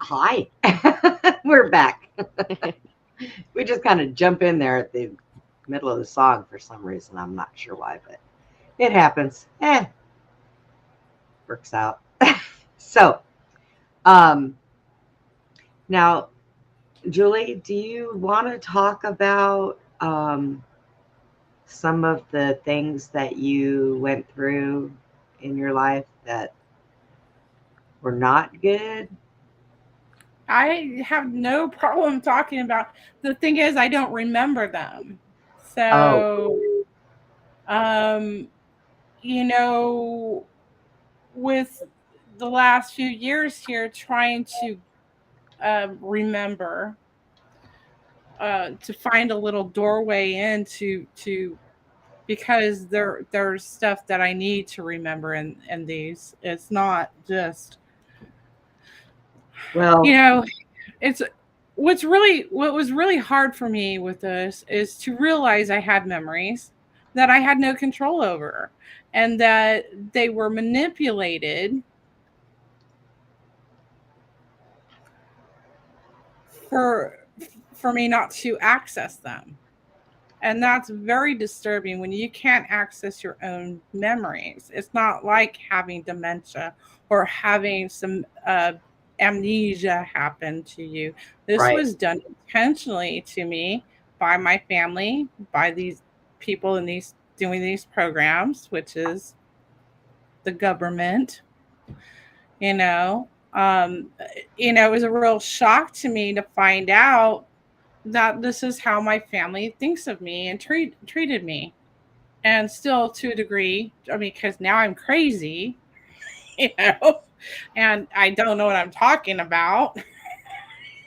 Hi, we're back. We just kind of jump in there at the middle of the song for some reason. I'm not sure why, but it happens. Works out. So, now, Julie, do you want to talk about some of the things that you went through in your life that were not good? I have no problem talking about. The thing is, I don't remember them. Oh. So, you know, with the last few years here, trying to remember, to find a little doorway into because there's stuff that I need to remember in these. It's not just, Well, it's what was really hard for me with this is to realize I had memories that I had no control over, and that they were manipulated for me not to access them. And that's very disturbing when you can't access your own memories. It's not like having dementia or having some amnesia happen to you. This right. was done intentionally to me by my family, by these people in these doing these programs, which is the government. You know, it was a real shock to me to find out that this is how my family thinks of me and treated me. And still, to a degree, I mean, because now I'm crazy, you know, and I don't know what I'm talking about,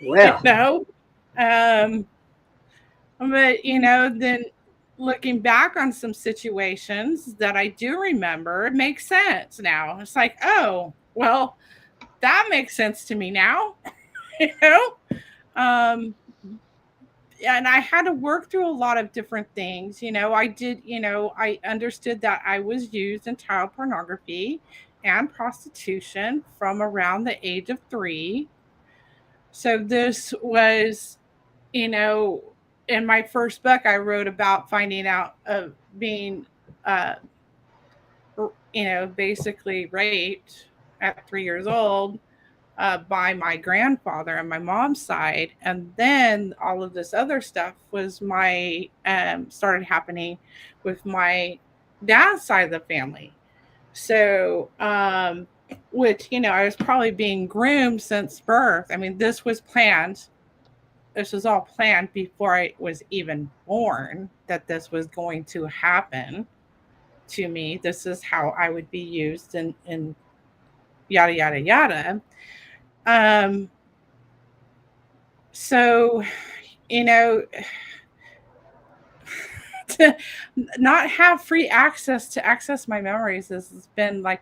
Well, but then looking back on some situations that I do remember, it makes sense now. It's like, oh, well, that makes sense to me now, you know. And I had to work through a lot of different things. I understood that I was used in child pornography and prostitution from around the age of 3. So this was, in my first book, I wrote about finding out of being, basically raped at 3 years old by my grandfather on my mom's side. And then all of this other stuff was started happening with my dad's side of the family. So, which, I was probably being groomed since birth. I mean, this was planned. This was all planned before I was even born, that this was going to happen to me. This is how I would be used and yada, yada, yada. So, to not have free access to access my memories has been like,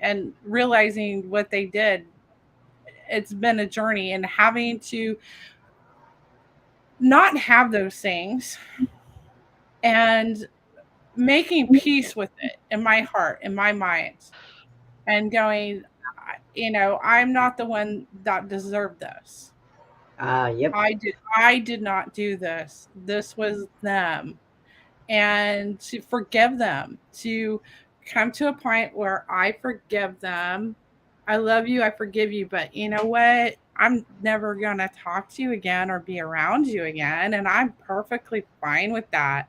and realizing what they did, it's been a journey, and having to not have those things and making peace with it in my heart, in my mind, and going, I'm not the one that deserved this. yep. I did not do this. This was them. And to forgive them, to come to a point where I forgive them. I love you, I forgive you, but you know what? I'm never going to talk to you again or be around you again. And I'm perfectly fine with that,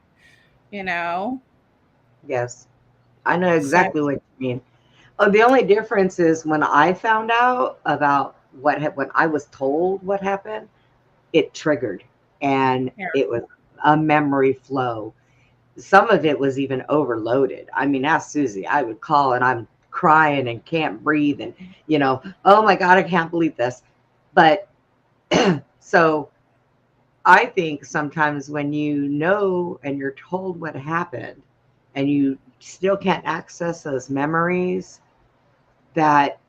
Yes, I know So, exactly what you mean. Oh, the only difference is when I found out about when I was told what happened, it triggered, and yeah. it was a memory flow. Some of it was even overloaded. I mean, ask Susie. I would call and I'm crying and can't breathe, and oh my God, I can't believe this. But so I think sometimes when you know and you're told what happened and you still can't access those memories, that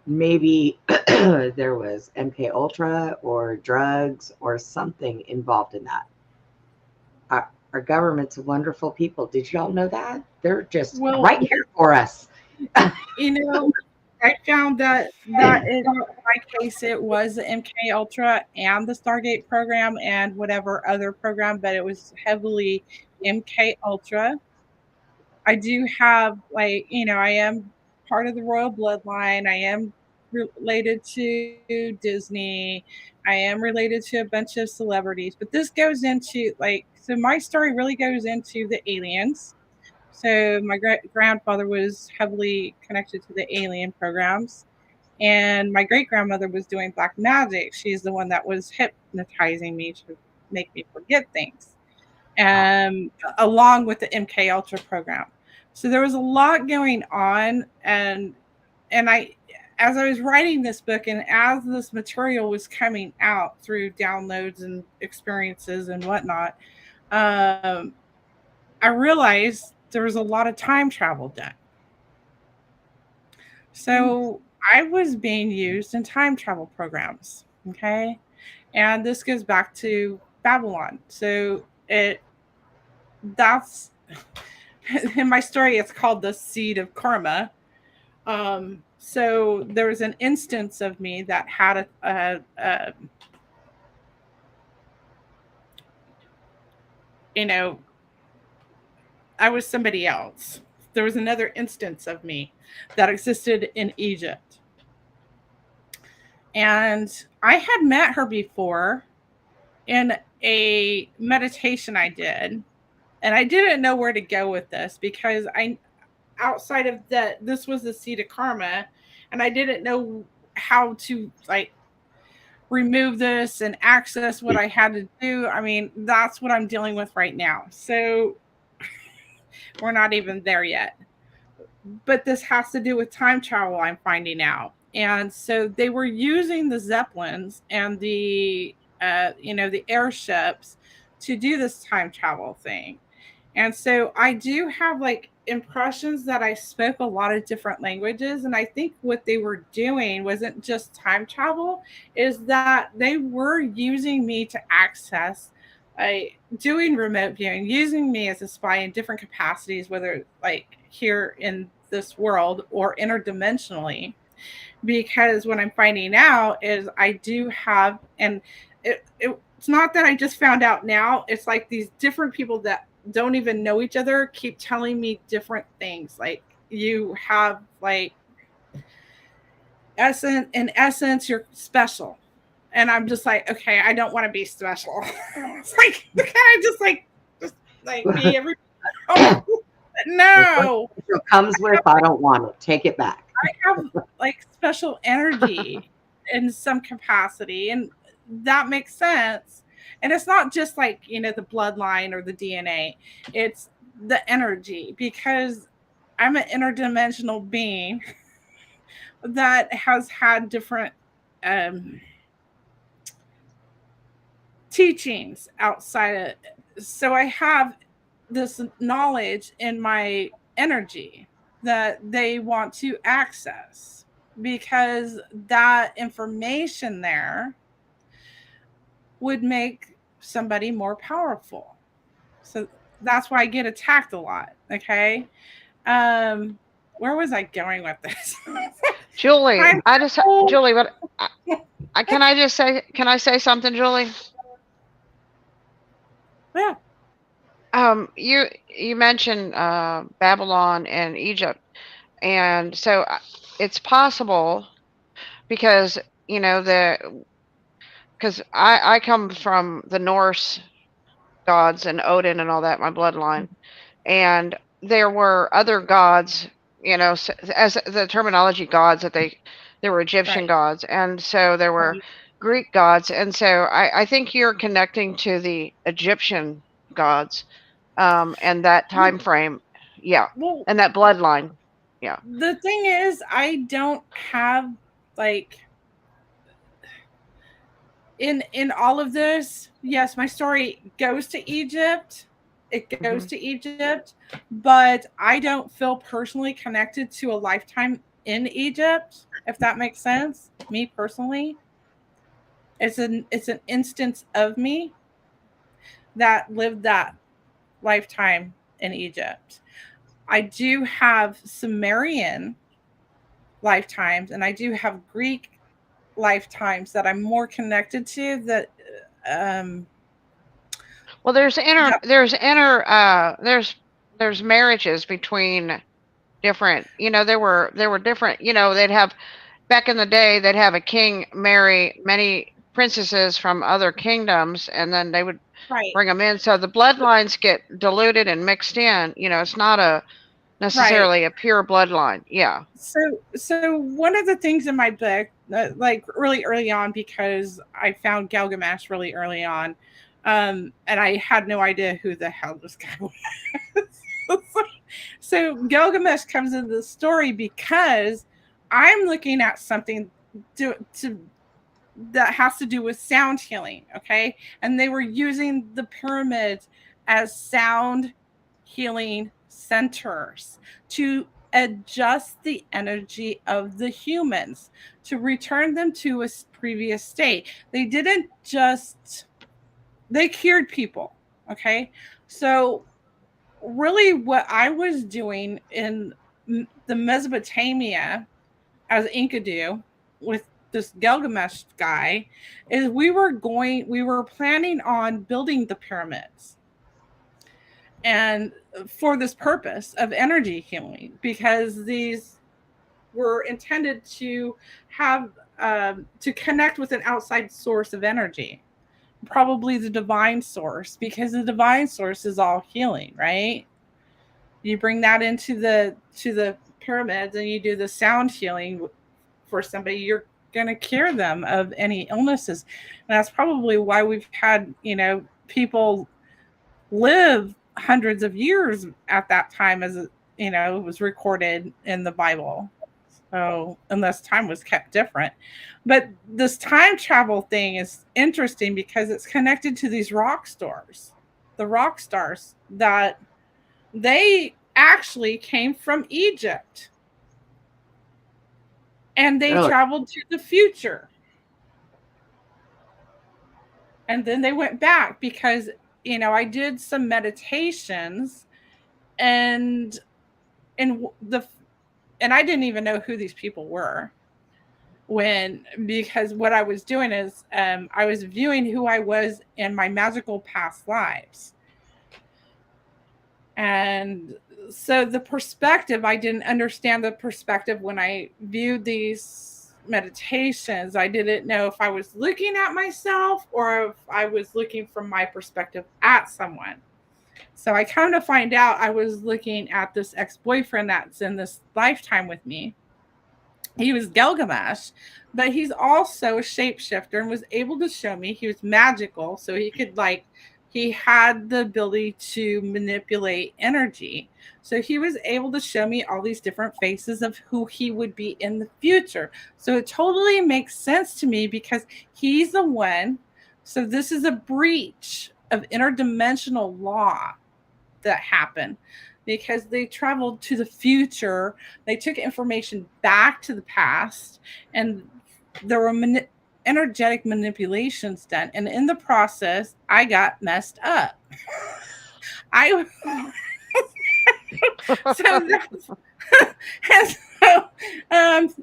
maybe there was MK Ultra or drugs or something involved in that. Our government's wonderful people. Did y'all know that? They're just Well, right here for us. you know, I found that in my case it was the MK Ultra and the Stargate program and whatever other program, but it was heavily MK Ultra. I do have, like, I am part of the royal bloodline. I am related to Disney. I am related to a bunch of celebrities, but this goes into, like, so my story really goes into the aliens. So my grandfather was heavily connected to the alien programs, and my great grandmother was doing black magic. She's the one that was hypnotizing me to make me forget things, along with the MK Ultra program. So there was a lot going on, and I, as I was writing this book, and as this material was coming out through downloads and experiences and whatnot, I realized there was a lot of time travel done. So I was being used in time travel programs. Okay. And this goes back to Babylon. So that's in my story, it's called the seed of karma. So there was an instance of me that had you know, I was somebody else. There was another instance of me that existed in Egypt. And I had met her before in a meditation I did. And I didn't know where to go with this because outside of that, this was the seed of karma. And I didn't know how to, like, remove this and access what I had to do. I mean, that's what I'm dealing with right now. So we're not even there yet. But this has to do with time travel, I'm finding out. And so they were using the Zeppelins and the airships to do this time travel thing. And so I do have, like, impressions that I spoke a lot of different languages. And I think what they were doing wasn't just time travel, is that they were using me to access, doing remote viewing, using me as a spy in different capacities, whether, like, here in this world or interdimensionally. Because what I'm finding out is I do have, and it's not that I just found out now, it's like these different people that don't even know each other keep telling me different things. Like, you have, like, in essence, you're special. And I'm just like, okay, I don't want to be special. It's like, can I just be every no. It comes with, I don't want it. Take it back. I have, like, special energy in some capacity, and that makes sense. And it's not just like, the bloodline or the DNA, it's the energy, because I'm an interdimensional being that has had different teachings outside of. So I have this knowledge in my energy that they want to access, because that information there would make somebody more powerful. So that's why I get attacked a lot. Okay. Where was I going with this? Julie, Julie, what can I say something, Julie? Yeah. You mentioned Babylon and Egypt, and so it's possible, because because I come from the Norse gods and Odin and all that, my bloodline, and there were other gods, as the terminology gods, that there were Egyptian gods, and so there were Greek gods, and so I think you're connecting to the Egyptian gods, and that time frame, Well, and that bloodline, the thing is, I don't have, like, in all of this, yes, my story goes to Egypt. It goes to Egypt, but I don't feel personally connected to a lifetime in Egypt, if that makes sense. Me personally, it's an instance of me that lived that lifetime in Egypt. I do have Sumerian lifetimes, and I do have Greek lifetimes that I'm more connected to. Um, Well, there's that there's marriages between different. There were different. They'd have back in the day. They'd have a king marry many princesses from other kingdoms, and then they would right, bring them in. So the bloodlines get diluted and mixed in. It's not right. necessarily a pure bloodline. Yeah. So one of the things in my book, like really early on, because I found Gilgamesh really early on, and I had no idea who the hell this guy was. So Gilgamesh comes into the story because I'm looking at something to that has to do with sound healing, okay? And they were using the pyramids as sound healing centers to adjust the energy of the humans, to return them to a previous state. They didn't just, they cured people, okay? So really what I was doing in the Mesopotamia as Enkidu with this Gilgamesh guy is we were planning on building the pyramids and for this purpose of energy healing, because these were intended to have to connect with an outside source of energy, probably the divine source, because the divine source is all healing, right? You bring that into the pyramids and you do the sound healing for somebody, you're going to cure them of any illnesses. And that's probably why we've had, people live hundreds of years at that time, as it was recorded in the Bible. So unless time was kept different. But this time travel thing is interesting because it's connected to these rock stars. The rock stars that they actually came from Egypt. And they traveled to the future. And then they went back because, I did some meditations and I didn't even know who these people were because what I was doing is I was viewing who I was in my magical past lives. And so the perspective, I didn't understand the perspective when I viewed these meditations. I didn't know if I was looking at myself or if I was looking from my perspective at someone. So I come to find out I was looking at this ex-boyfriend that's in this lifetime with me. He was Gilgamesh, but he's also a shapeshifter and was able to show me he was magical. So he could he had the ability to manipulate energy. So he was able to show me all these different faces of who he would be in the future. So it totally makes sense to me because he's the one. So this is a breach of interdimensional law that happened because they traveled to the future. They took information back to the past, and there were energetic manipulations done. And in the process, I got messed up.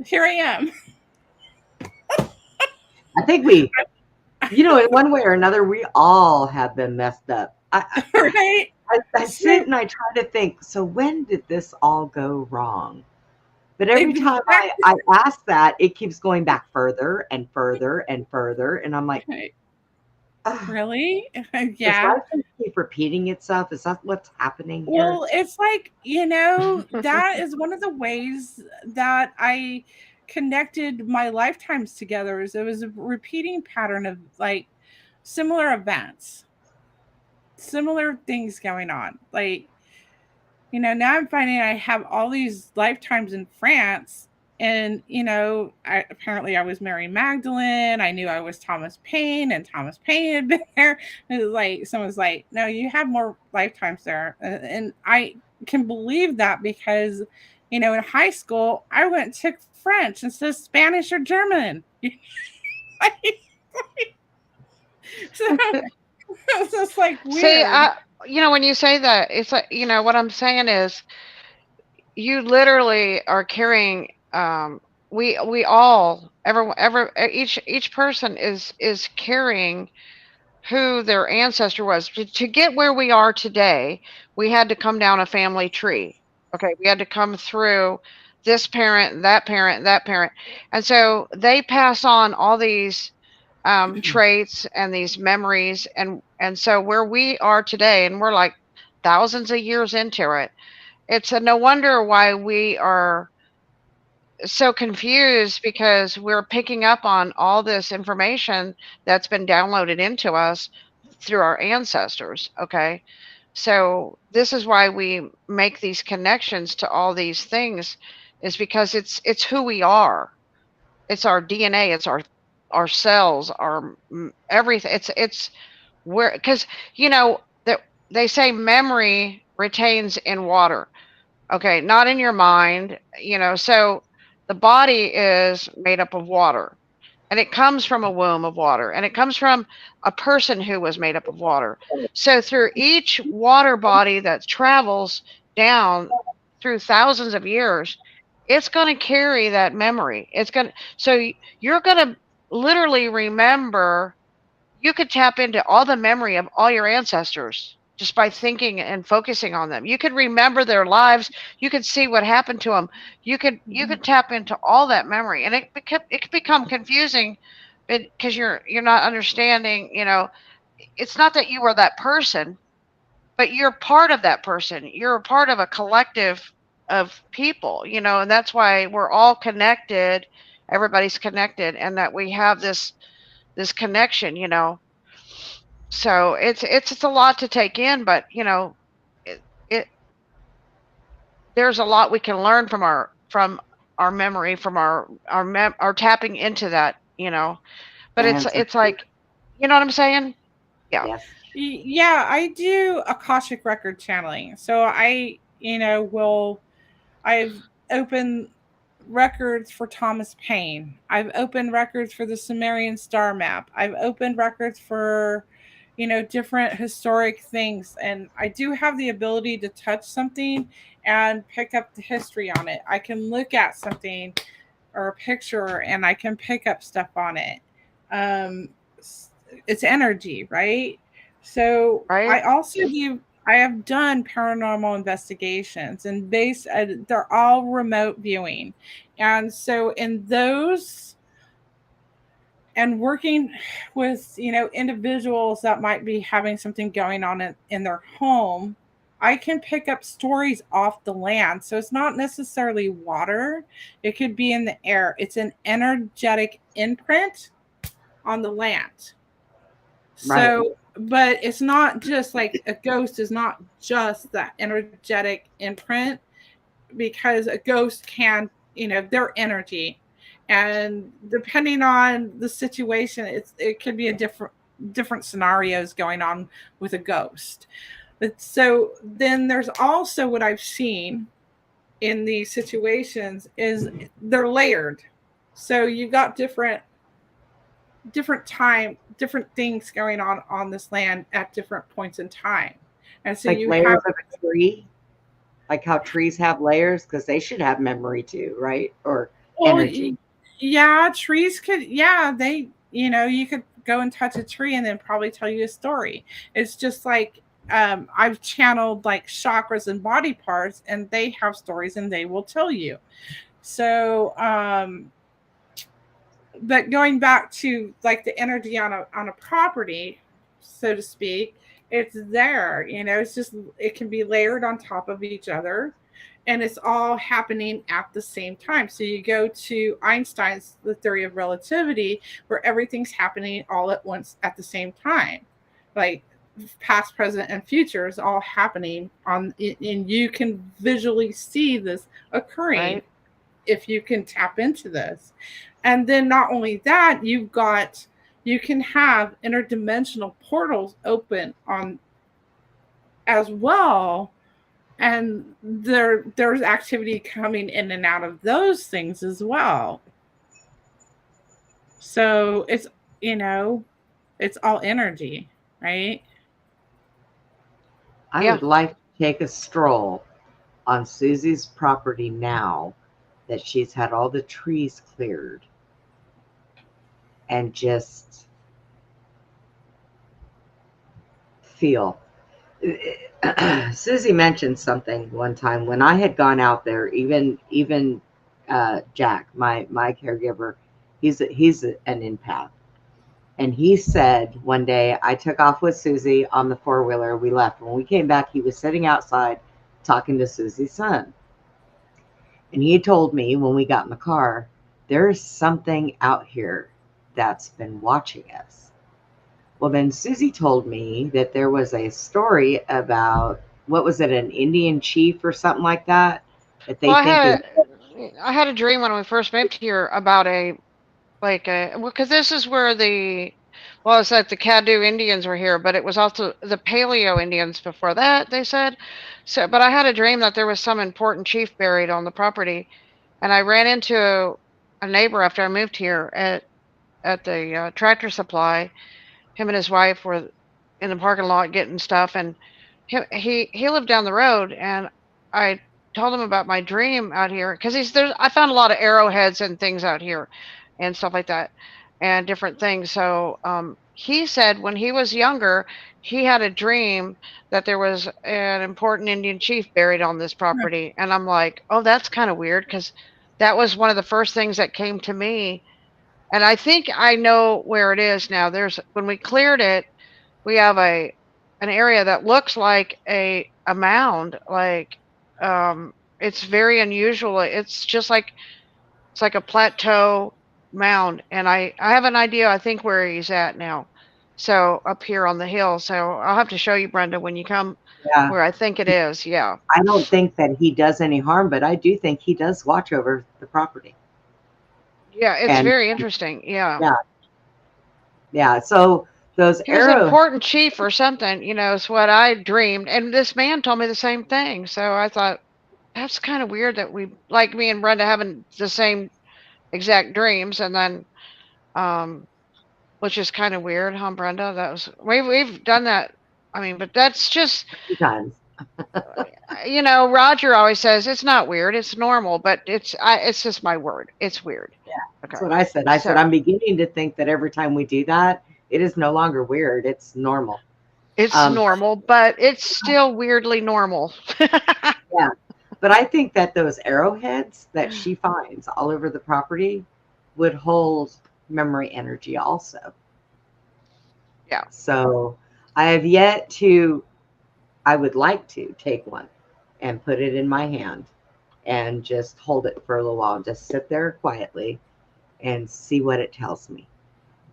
Here I am. I think we, in one way or another, we all have been messed up. Right? I sit and I try to think, so when did this all go wrong? But every time I ask that, it keeps going back further and further and further. And I'm like, really? Yeah. Does life keep repeating itself? Is that what's happening here? Well, it's like, that is one of the ways that I connected my lifetimes together. Is it was a repeating pattern of similar events, similar things going on. Now I'm finding I have all these lifetimes in France And, apparently I was Mary Magdalene. I knew I was Thomas Paine, and Thomas Paine had been there. And it was like, someone's like, no, you have more lifetimes there. And I can believe that because, in high school, I went and took French instead of Spanish or German. So it's just like weird. See, when you say that, it's like, what I'm saying is you literally are carrying, we all, each person is carrying who their ancestor was. To get where we are today, we had to come down a family tree. Okay, we had to come through this parent, that parent, that parent. And so they pass on all these traits and these memories. And so where we are today, and we're like thousands of years into it, it's no wonder why we are so confused, because we're picking up on all this information that's been downloaded into us through our ancestors. Okay, so this is why we make these connections to all these things, is because it's who we are. It's our DNA. It's our cells, our everything. It's where, because that they say memory retains in water. Okay, not in your mind. So the body is made up of water, and it comes from a womb of water, and it comes from a person who was made up of water. So through each water body that travels down through thousands of years, it's going to carry that memory. So you're going to literally remember. You could tap into all the memory of all your ancestors just by thinking and focusing on them. You could remember their lives. You could see what happened to them. You could tap into all that memory, and it could become confusing because you're not understanding. It's not that you are that person, but you're part of that person. You're a part of a collective of people. And that's why we're all connected. Everybody's connected, and that we have this connection. So it's a lot to take in, but it there's a lot we can learn from our memory, from our tapping into that. But it's like, you know what I'm saying? Yeah. Yes. Yeah, I do Akashic record channeling. So I've opened records for Thomas Paine. I've opened records for the Sumerian star map. I've opened records for, different historic things. And I do have the ability to touch something and pick up the history on it. I can look at something or a picture and I can pick up stuff on it. It's energy, right? So Right. I have done paranormal investigations, and they're all remote viewing. And so in those, and working with, individuals that might be having something going on in their home, I can pick up stories off the land. So it's not necessarily water. It could be in the air. It's an energetic imprint on the land. Right. So, but it's not just like a ghost is not just that energetic imprint, because a ghost can, their energy, and depending on the situation, it could be a different scenarios going on with a ghost. But so then there's also what I've seen in these situations is they're layered. So you got different things going on this land at different points in time. And so Like you layers have of a tree, like how trees have layers, because they should have memory too, right? Or energy. Yeah, trees could, they, you could go and touch a tree and then probably tell you a story. It's just like, I've channeled like chakras and body parts, and they have stories and they will tell you. So, but going back to like the energy on a property, so to speak, it's there. It's just, it can be layered on top of each other, and it's all happening at the same time. So you go to Einstein's the theory of relativity, where everything's happening all at once at the same time, like past, present, and future is all happening and you can visually see this occurring. Right. if you can tap into this. And then not only that, you can have interdimensional portals open on as well, and there's activity coming in and out of those things as well. So it's, it's all energy, right? I would like to take a stroll on Susie's property now that she's had all the trees cleared, and just feel. Susie mentioned something one time when I had gone out there. Even Jack, my caregiver, he's an empath, and he said one day, I took off with Susie on the 4-wheeler. We left. When we came back, he was sitting outside talking to Susie's son, and he told me when we got in the car, there's something out here that's been watching us. Well, then Susie told me that there was a story about, what was it, an Indian chief or something like that? That they I had a dream when we first moved here about because this is where it's like the Caddo Indians were here, but it was also the Paleo Indians before that, they said. So, but I had a dream that there was some important chief buried on the property, and I ran into a neighbor after I moved here at the Tractor Supply. Him and his wife were in the parking lot getting stuff, and he lived down the road, and I told him about my dream out here because I found a lot of arrowheads and things out here and stuff like that and different things. So he said when he was younger, he had a dream that there was an important Indian chief buried on this property. And I'm like, oh, that's kind of weird, because that was one of the first things that came to me. And I think I know where it is now. When we cleared it, we have an area that looks like a mound. Like it's very unusual. It's like a plateau mound, and I have an idea, I think, where he's at now. So up here on the hill. So I'll have to show you, Brenda, when you come, where I think it is. Yeah. I don't think that he does any harm, but I do think he does watch over the property. Yeah, it's very interesting. Yeah. Yeah. So those he was an important chief or something, is what I dreamed. And this man told me the same thing. So I thought, that's kind of weird that we, like me and Brenda, having the same exact dreams, and then which is kind of weird, huh, Brenda? We've done that. I mean, but that's just times. Roger always says it's not weird, it's normal, but it's just my word. It's weird. Yeah, that's what I said. I said I'm beginning to think that every time we do that, it is no longer weird. It's normal. It's normal, but it's still weirdly normal. Yeah. But I think that those arrowheads that she finds all over the property would hold memory energy also. Yeah. So I would like to take one and put it in my hand and just hold it for a little while and just sit there quietly and see what it tells me.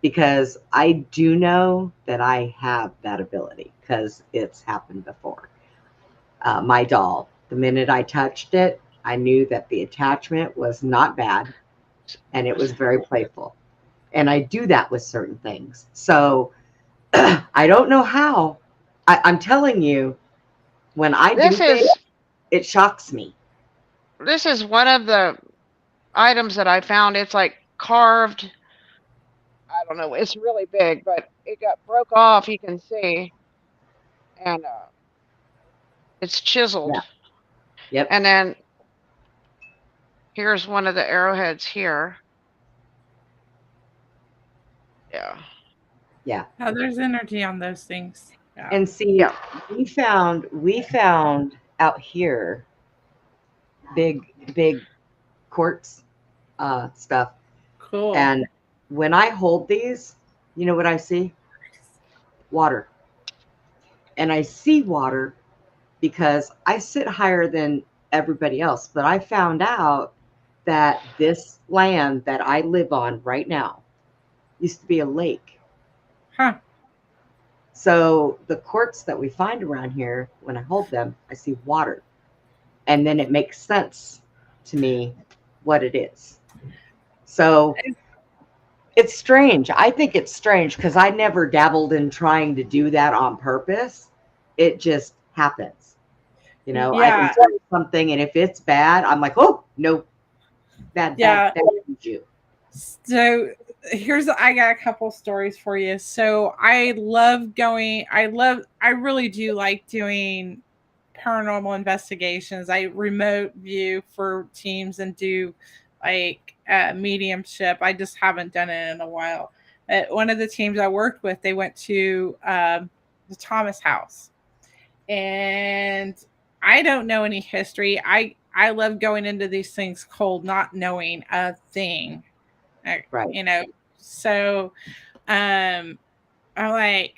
Because I do know that I have that ability because it's happened before. My doll, the minute I touched it, I knew that the attachment was not bad and it was very playful. And I do that with certain things. So I don't know how. I'm telling you, when I do things, it shocks me. This is one of the items that I found. It's like carved. I don't know. It's really big, but it broke off. You can see, and it's chiseled. Yeah. Yep. And then here's one of the arrowheads here. Yeah. Yeah. Oh, there's energy on those things. Yeah. And see, we found out here big quartz stuff. Cool. And when I hold these, you know what I see? Water. And I see water because I sit higher than everybody else. But I found out that this land that I live on right now used to be a lake. Huh. So the quartz that we find around here, when I hold them, I see water. And then it makes sense to me what it is. So it's strange. I think it's strange because I never dabbled in trying to do that on purpose. It just happens. You know, I can tell you something, and if it's bad, I'm like, oh, no, that is you. So I got a couple stories for you. So I really do like doing paranormal investigations. I remote view for teams and do like mediumship. I just haven't done it in a while. One of the teams I worked with, they went to the Thomas house, and I don't know any history. I love going into these things cold, not knowing a thing. Right. You know, so I'm like,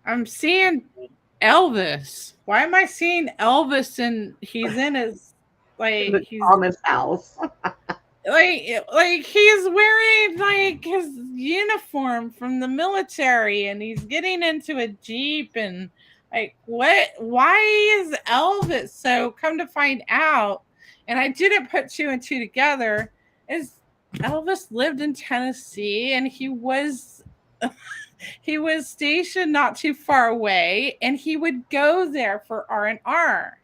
I'm seeing Elvis. Why am I seeing Elvis and he's in his The Thomas house. like he's wearing like his uniform from the military and he's getting into a Jeep and like why is Elvis? So come to find out, and I didn't put two and two together, is Elvis lived in Tennessee and he was stationed not too far away, and he would go there for R&R.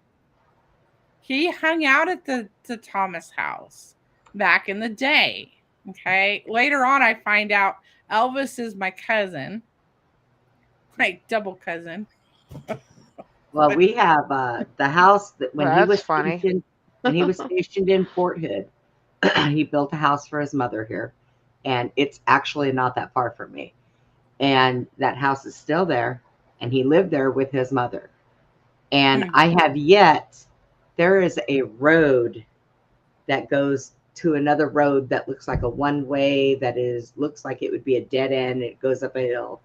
He hung out at the Thomas house back in the day. Okay. Later on, I find out Elvis is my cousin, like double cousin. Well, we have the house that when he was funny. stationed in Fort Hood, he built a house for his mother here, and it's actually not that far from me. And that house is still there, and he lived there with his mother. And I have yet, there is a road that goes to another road that looks like a one-way, looks like it would be a dead end. It goes up a hill,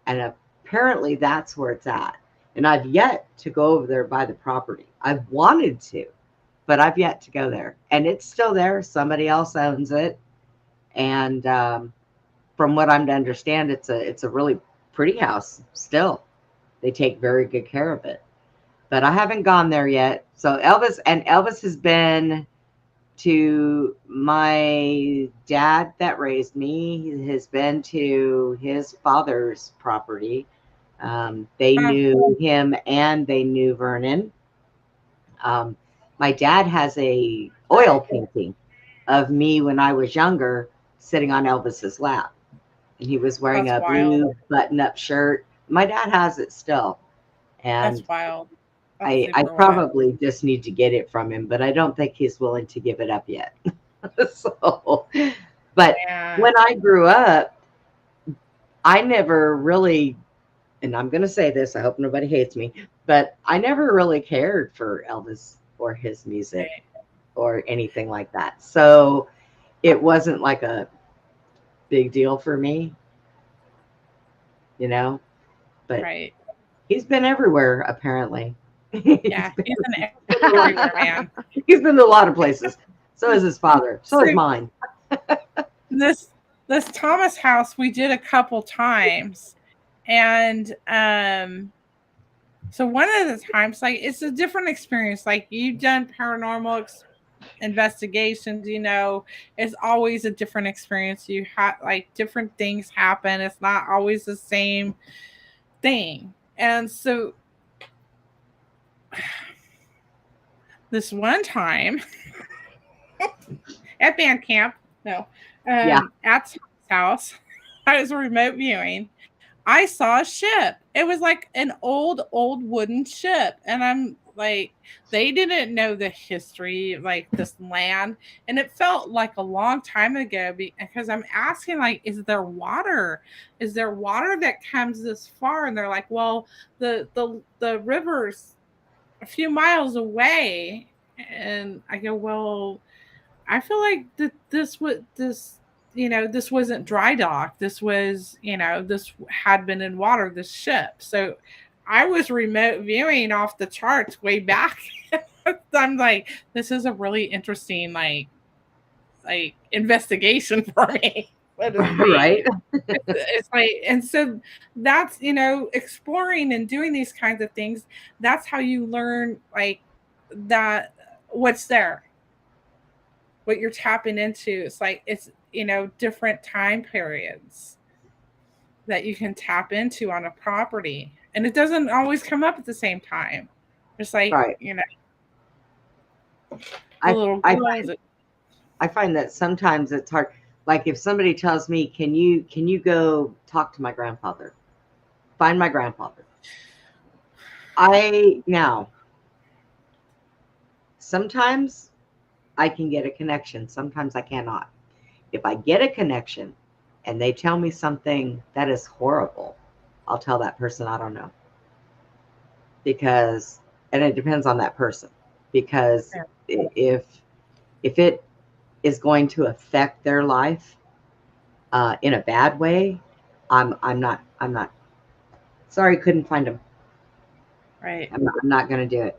and apparently that's where it's at. And I've yet to go over there by the property. I've wanted to, but I've yet to go there. And it's still there. Somebody else owns it. And from what I'm to understand, it's a really pretty house still. They take very good care of it. But I haven't gone there yet. So Elvis has been to my dad that raised me. He has been to his father's property. They knew him and they knew Vernon. My dad has a oil painting of me when I was younger sitting on Elvis's lap. And he was wearing a blue button-up shirt. My dad has it still. And that's wild. I probably just need to get it from him, but I don't think he's willing to give it up yet. So, but when I grew up, I never really, and I'm going to say this, I hope nobody hates me, but I never really cared for Elvis or his music or anything like that. So it wasn't like a big deal for me, you know, but he's been everywhere apparently. Yeah, he's an everywhere man. He's been to a lot of places. So is his father. So is mine. This Thomas house we did a couple times, and so one of the times, like, it's a different experience. Like, you've done paranormal investigations, you know, it's always a different experience. You have like different things happen. It's not always the same thing, and so. This one time at band camp, at Tom's house, I was remote viewing. I saw a ship. It was like an old wooden ship. And I'm like, they didn't know the history of like this land. And it felt like a long time ago because I'm asking, like, is there water? Is there water that comes this far? And they're like, well, the river's a few miles away. And I go, well, I feel like this wasn't dry dock. This was, this had been in water, this ship. So I was remote viewing off the charts way back. I'm like, this is a really interesting like investigation for me. Right. It's like, and so that's, exploring and doing these kinds of things. That's how you learn like that, what's there, what you're tapping into. It's like, it's, different time periods that you can tap into on a property. And it doesn't always come up at the same time. It's like, Right. the I, little I, girls. I find that sometimes it's hard. Like if somebody tells me, can you go talk to my grandfather? Find my grandfather. Now, sometimes I can get a connection. Sometimes I cannot. If I get a connection and they tell me something that is horrible, I'll tell that person I don't know. Because, and it depends on that person. Because if it is going to affect their life in a bad way, I'm not. Sorry, couldn't find him. Right. I'm not going to do it,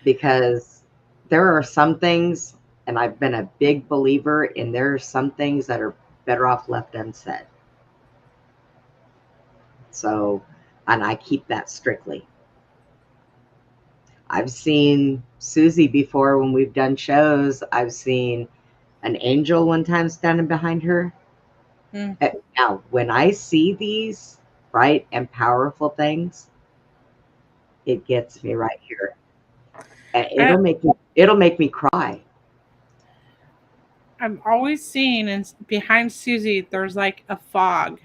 because there are some things, and I've been a big believer in, there are some things that are better off left unsaid. So, and I keep that strictly. I've seen Susie before when we've done shows. I've seen an angel one time standing behind her. Now, when I see these bright and powerful things, it gets me right here. And it'll make me cry. I'm always seeing, and behind Susie, there's like a fog.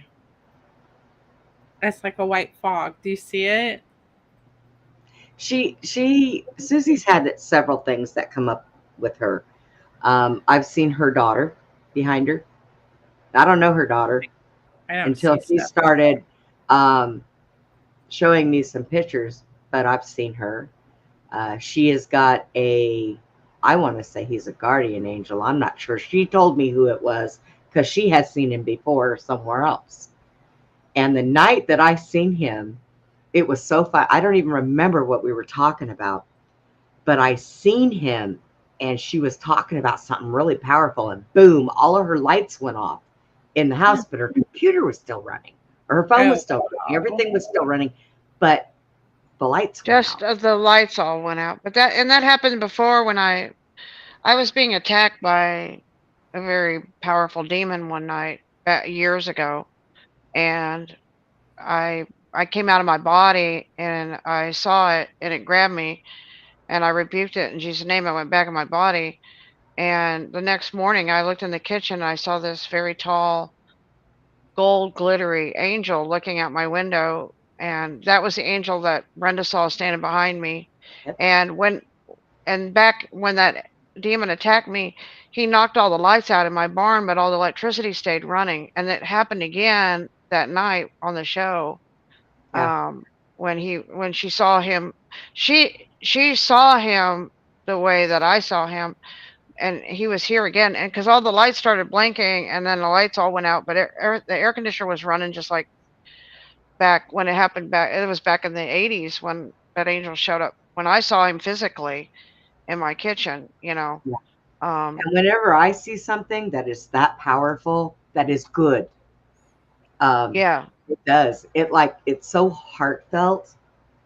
It's like a white fog. Do you see it? Susie's had several things that come up with her. I've seen her daughter behind her. I don't know her daughter until she started showing me some pictures, but I've seen her. She has got I want to say he's a guardian angel. I'm not sure. She told me who it was because she had seen him before somewhere else. And the night that I seen him, it was so fun. I don't even remember what we were talking about, but I seen him and she was talking about something really powerful, and boom, all of her lights went off in the house, but her computer was still running, or her phone was still running. Everything was still running, but the lights went out. The lights all went out. But that happened before, when I was being attacked by a very powerful demon one night years ago, and I came out of my body and I saw it and it grabbed me, and I rebuked it in Jesus' name. I went back in my body, and the next morning I looked in the kitchen and I saw this very tall, gold glittery angel looking out my window, and that was the angel that Brenda saw standing behind me. Yep. And back when that demon attacked me, he knocked all the lights out in my barn, but all the electricity stayed running. And it happened again that night on the show. Yeah. When she saw him, she saw him the way that I saw him, and he was here again. And because all the lights started blinking, and then the lights all went out, but the air conditioner was running, just like back when it happened. It was back in the 80s when that angel showed up, when I saw him physically in my kitchen. Yeah. And whenever I see something that is that powerful, that is good, yeah, it does. It's so heartfelt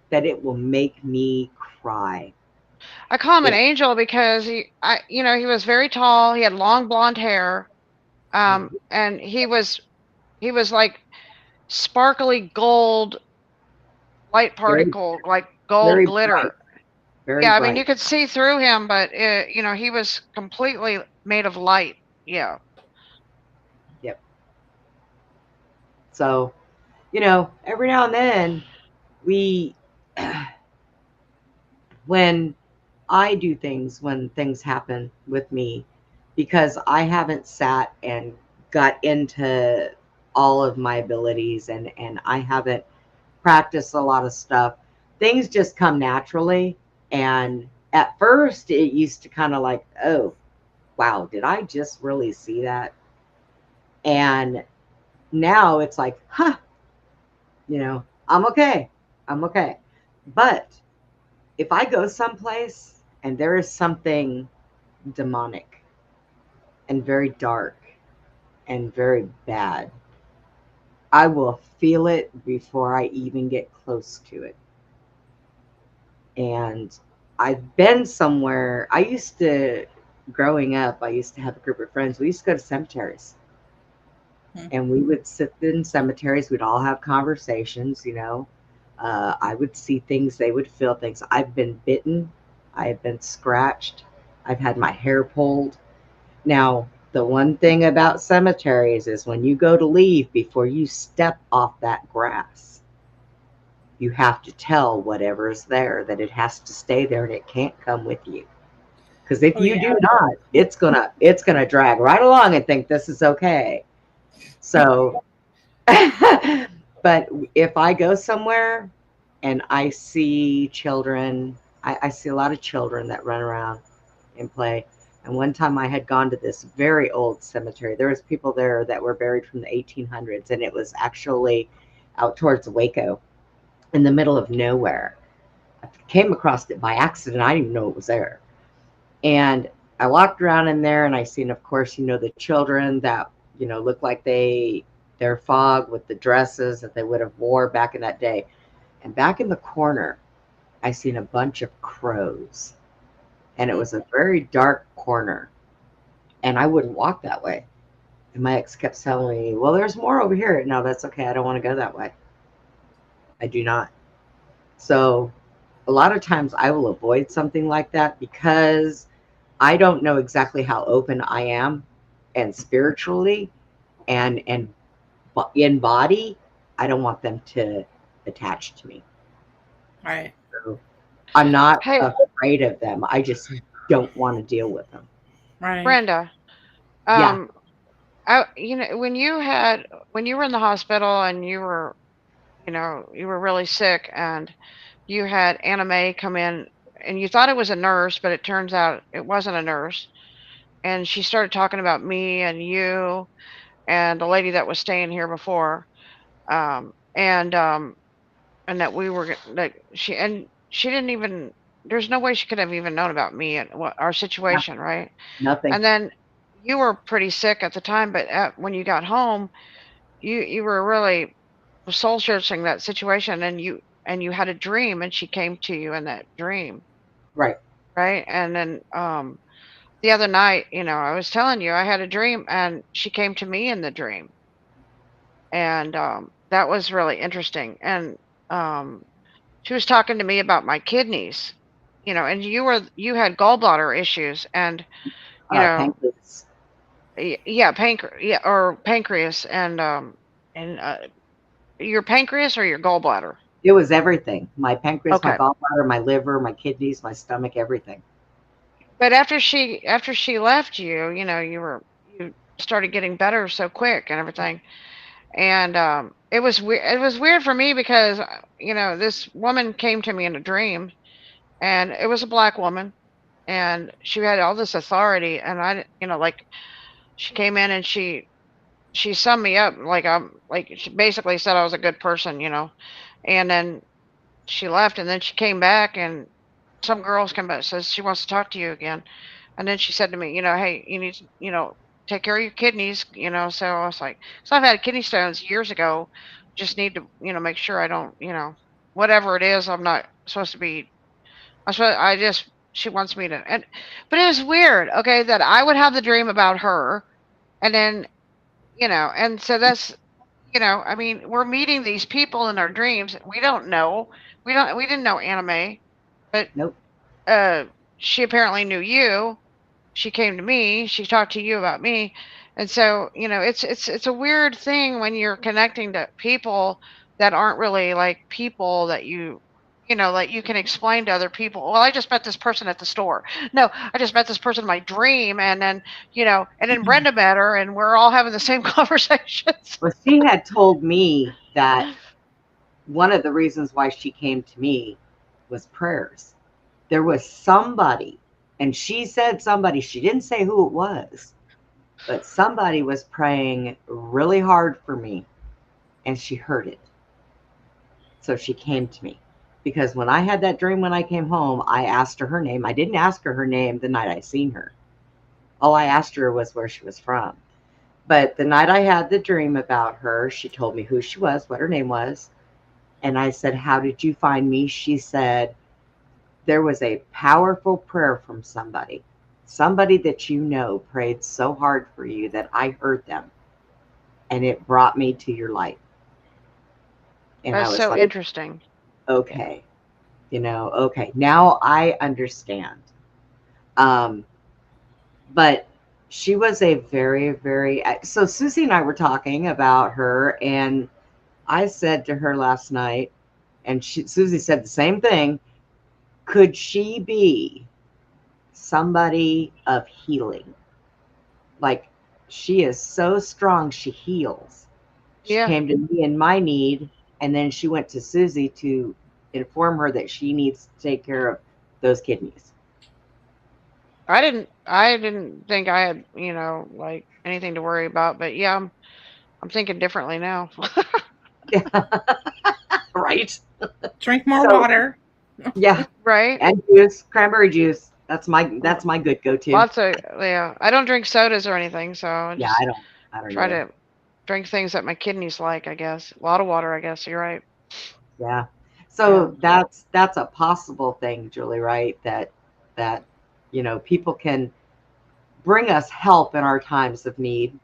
that it will make me cry. I call him an angel because he was very tall. He had long blonde hair, and he was like sparkly gold light particle, like gold glitter. Bright. Very Yeah, I bright. mean, you could see through him, but he was completely made of light. Yeah. Yep. So, every now and then when I do things, when things happen with me, because I haven't sat and got into all of my abilities, and I haven't practiced a lot of stuff, things just come naturally. And at first it used to kind of like, oh, wow, did I just really see that? And now it's like, huh, I'm okay. I'm okay. But if I go someplace and there is something demonic and very dark and very bad, I will feel it before I even get close to it. And I've been somewhere. I used to growing up, I used to have a group of friends. We used to go to cemeteries. And we would sit in cemeteries. We'd all have conversations, you know. I would see things. They would feel things. I've been bitten. I've been scratched. I've had my hair pulled. Now, the one thing about cemeteries is when you go to leave, before you step off that grass, you have to tell whatever is there that it has to stay there and it can't come with you. Because if you do not, it's gonna drag right along and think this is okay. So, but if I go somewhere and I see children, I see a lot of children that run around and play. And one time I had gone to this very old cemetery. There was people there that were buried from the 1800s, and it was actually out towards Waco in the middle of nowhere. I came across it by accident. I didn't even know it was there. And I walked around in there, and I seen, of course, you know, the children that, you know, look like they're fog with the dresses that they would have wore back in that day. And back in the corner, I seen a bunch of crows. And it was a very dark corner. And I wouldn't walk that way. And my ex kept telling me, well, there's more over here. No, that's okay. I don't want to go that way. I do not. So a lot of times I will avoid something like that because I don't know exactly how open I am, and spiritually and in body, I don't want them to attach to me. Right. So I'm not Hey, afraid of them. I just don't want to deal with them. Right. Brenda, Yeah. you know, when you were in the hospital and you were, you know, you were really sick and you had Anna Mae come in and you thought it was a nurse, but it turns out it wasn't a nurse. And she started talking about me and you and the lady that was staying here before. And that we were like she didn't even, there's no way she could have even known about me and what our situation, right? Nothing. And then you were pretty sick at the time, but when you got home, you were really soul searching that situation, and you had a dream, and she came to you in that dream, Right. right? And then the other night, you know, I was telling you I had a dream, and she came to me in the dream, and that was really interesting. And she was talking to me about my kidneys, you know, and you had gallbladder issues, and you know, Pancreas. yeah, pancreas, and your pancreas or your gallbladder? It was everything. My pancreas, my Okay. gallbladder, my liver, my kidneys, my stomach, everything. But after she left you, you know, you started getting better so quick and everything. And it was weird. It was weird for me because you know, this woman came to me in a dream, and it was a black woman, and she had all this authority, and I, you know, like she came in and she summed me up like like she basically said I was a good person, you know. And then she left, and then she came back, and some girls come back, says she wants to talk to you again. And then she said to me, you know, hey, you need to, you know, take care of your kidneys, you know. So I was like, so I've had kidney stones years ago, just need to, you know, make sure I don't, you know, whatever it is, I'm not supposed to be, I just, she wants me to, and but it was weird, okay, that I would have the dream about her, and then, you know, and so that's, you know, I mean, we're meeting these people in our dreams. We don't know. We didn't know Anime, but Nope. she apparently knew you. She came to me. She talked to you about me. And so, you know, it's a weird thing when you're connecting to people that aren't really like people that you know, like you can explain to other people. Well, I just met this person at the store. No, I just met this person in my dream, and then, you know, and then Brenda met her, and we're all having the same conversations. Well, she had told me that one of the reasons why she came to me was prayers. There was somebody, and she said somebody, she didn't say who it was, but somebody was praying really hard for me, and she heard it. So she came to me. Because when I had that dream when I came home, I asked her name. I didn't ask her name the night I seen her. All I asked her was where she was from. But the night I had the dream about her, she told me who she was, what her name was. And I said, how did you find me? She said, there was a powerful prayer from somebody somebody that you know prayed so hard for you that I heard them, and it brought me to your light. And I That's was so like, interesting. okay, okay, now I understand. But she was a very, very, so Susie and I were talking about her, and I said to her last night, and Susie said the same thing. Could she be somebody of healing? Like, she is so strong, she heals. She Yeah. came to me in my need, and then she went to Susie to inform her that she needs to take care of those kidneys. I didn't think I had, like anything to worry about, but yeah, I'm thinking differently now. Right? Drink more So, water. yeah. Right? And juice, cranberry juice. That's my good go-to. Lots of, yeah. I don't drink sodas or anything, so I Yeah, just I don't try either. to drink things that my kidneys like, I guess. A lot of water, I guess. You're right. Yeah. So that's a possible thing, Julie, right? That people can bring us help in our times of need.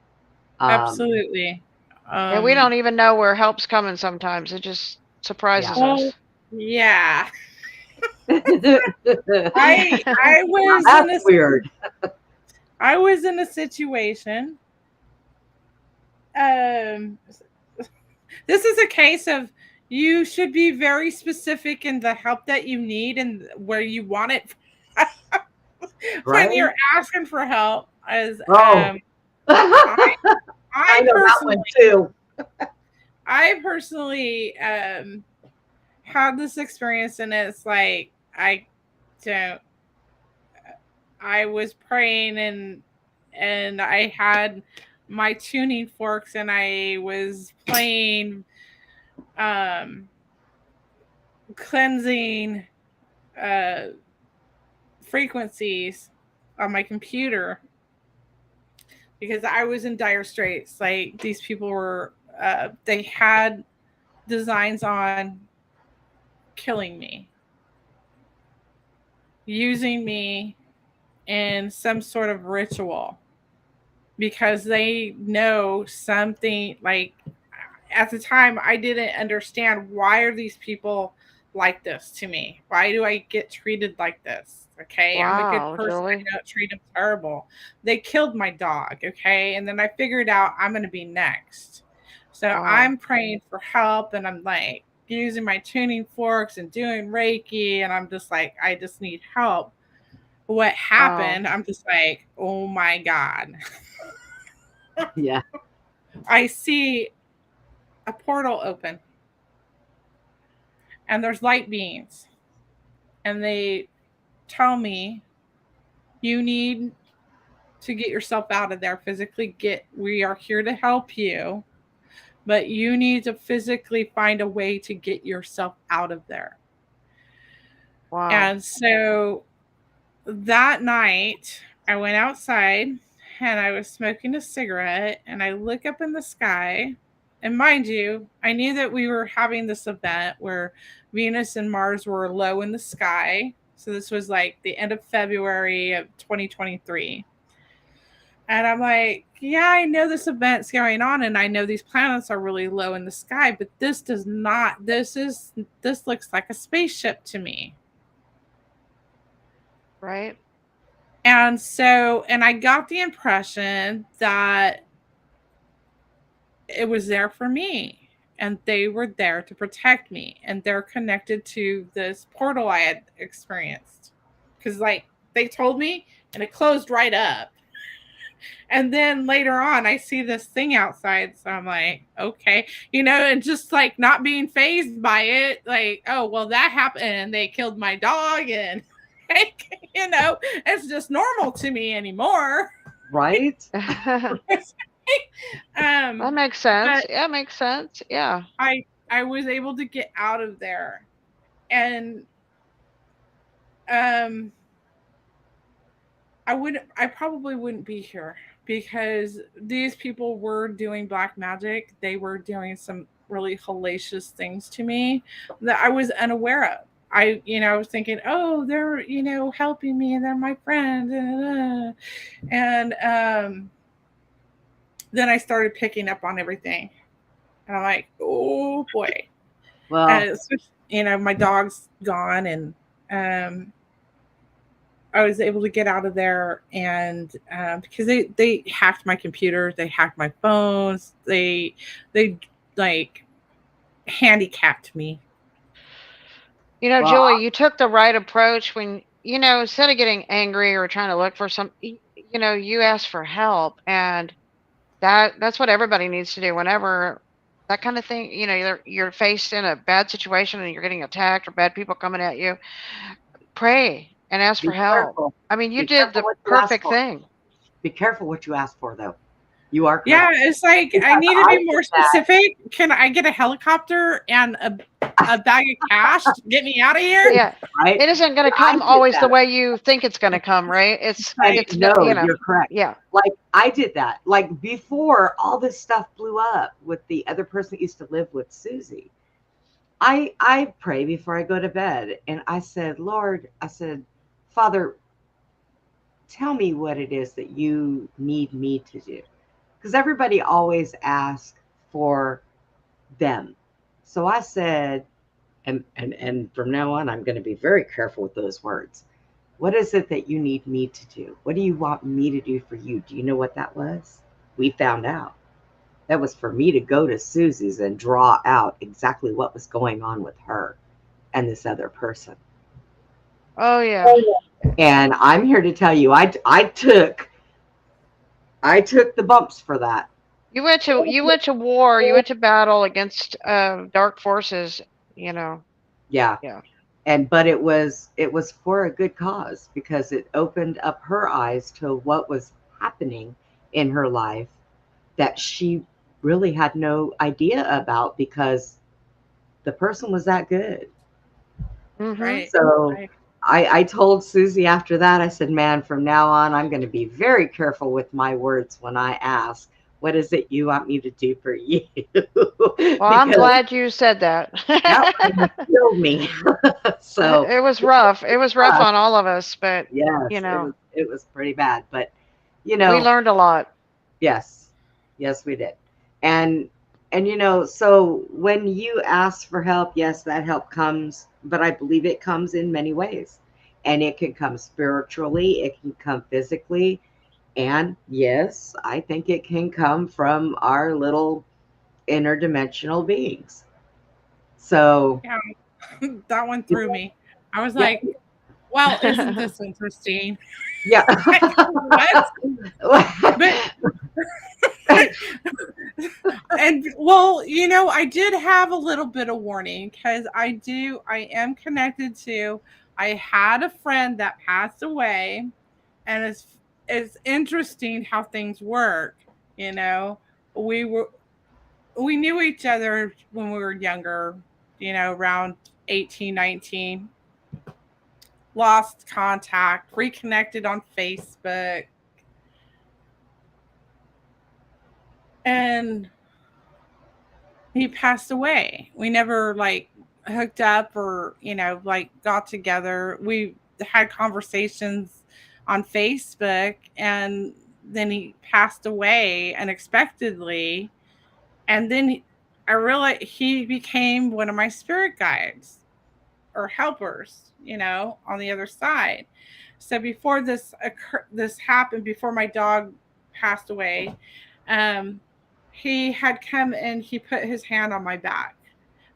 Absolutely. And we don't even know where help's coming sometimes. It just surprises us. Yeah. I I was that's weird. I was in a situation. This is a case of you should be very specific in the help that you need and where you want it. Right? When you're asking for help, as I I know that one too. I personally had this experience, and it's like I was praying and I had my tuning forks and I was playing cleansing frequencies on my computer because I was in dire straits. Like, these people were they had designs on killing me, using me in some sort of ritual, because they know something. Like, at the time, I didn't understand, why are these people like this to me? Why do I get treated like this? Okay, I'm a good person. Julie. I don't treat them terrible. They killed my dog. Okay, and then I figured out I'm going to be next. So I'm praying for help, and I'm like using my tuning forks and doing Reiki, and I'm just like, I just need help. What happened? I'm just like, oh my God. Yeah. I see a portal open, and there's light beings, and they tell me, you need to get yourself out of there physically. We are here to help you, but you need to physically find a way to get yourself out of there. Wow. And so that night I went outside and I was smoking a cigarette, and I look up in the sky. And mind you, I knew that we were having this event where Venus and Mars were low in the sky. So this was like the end of February of 2023. And I'm like, yeah, I know this event's going on, and I know these planets are really low in the sky, but this does not. This looks like a spaceship to me. Right. And so, and I got the impression that it was there for me, and they were there to protect me, and they're connected to this portal I had experienced. Because, like, they told me, and it closed right up. And then later on, I see this thing outside. So I'm like, okay, and just like not being fazed by it. Like, oh, well, that happened and they killed my dog. And, it's just normal to me anymore. Right? That makes sense. Yeah, makes sense. Yeah. I was able to get out of there. And I probably wouldn't be here, because these people were doing black magic. They were doing some really hellacious things to me that I was unaware of. I was thinking, oh, they're, helping me and they're my friends. And then I started picking up on everything. And I'm like, oh boy. Well, My dog's gone, and I was able to get out of there, and because they hacked my computer, they hacked my phones, they like handicapped me. Well, Well, Julie, you took the right approach when, instead of getting angry or trying to look for you asked for help, and that's what everybody needs to do whenever that kind of thing, you're faced in a bad situation and you're getting attacked or bad people coming at you. Pray and ask be for help. careful. I mean, you Be did careful the what you ask perfect for. thing. Be careful what you ask for, though. You are correct. Yeah, it's like I Because need to I be more did that. specific. Can I get a helicopter and a bag of cash to get me out of here? Yeah. Right? It isn't going to I come did always the that. way you think it's going to come, right? It's No, not, you're correct. yeah. Like, I did that. Like, before all this stuff blew up with the other person that used to live with Susie, I pray before I go to bed. And I said, Lord, I said, Father, tell me what it is that you need me to do. Because everybody always asks for them. So I said, and from now on, I'm going to be very careful with those words. What is it that you need me to do? What do you want me to do for you? Do you know what that was? We found out. That was for me to go to Susie's and draw out exactly what was going on with her and this other person. Oh, yeah. And I'm here to tell you, I took the bumps for that. You went to war. You went to battle against dark forces. Yeah. Yeah. But it was for a good cause, because it opened up her eyes to what was happening in her life that she really had no idea about, because the person was that good. Mm-hmm. Right. So Right. I told Susie after that, I said, man, from now on, I'm going to be very careful with my words when I ask, what is it you want me to do for you? Well, I'm glad you said that. That killed me. So it was rough. It was rough on all of us, but yes, it was pretty bad. But we learned a lot. Yes, we did. And so when you ask for help, yes, that help comes, but I believe it comes in many ways. And it can come spiritually, it can come physically, and yes, I think it can come from our little interdimensional beings. So Yeah, that one threw me. I was like, well, isn't this interesting? yeah. What? But and well, I did have a little bit of warning, because I am connected to, I had a friend that passed away, and it's interesting how things work. We knew each other when we were younger, around 18, 19. Lost contact, reconnected on Facebook, and he passed away. We never hooked up or got together. We had conversations on Facebook, and then he passed away unexpectedly. And then I realized he became one of my spirit guides or helpers, on the other side. So before this happened, before my dog passed away, he had come and he put his hand on my back,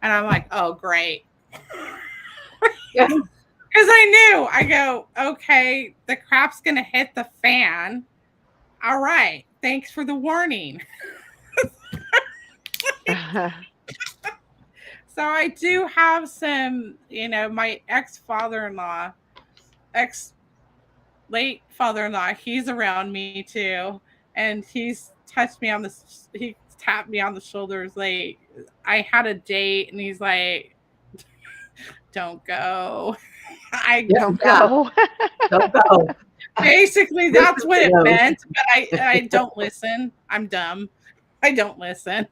and I'm like, oh, great. Yeah. Because I knew, I go, okay, the crap's going to hit the fan. All right. Thanks for the warning. So I do have some, my late father-in-law, he's around me too. And he's he tapped me on the shoulders. Like, I had a date, and he's like, don't go. Don't go. Don't go. Basically, that's what it meant. But I don't listen. I'm dumb. I don't listen.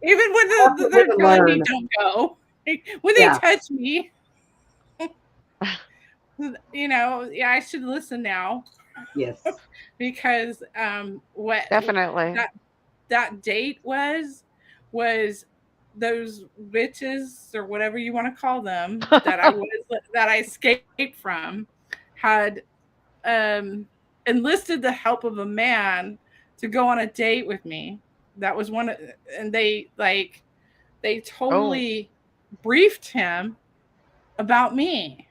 Even when they're telling me don't go. When they Yeah. touch me, yeah, I should listen now Yes. because what Definitely. that date was those bitches or whatever you want to call them that I escaped from had enlisted the help of a man to go on a date with me. That was and they Oh, totally briefed him about me.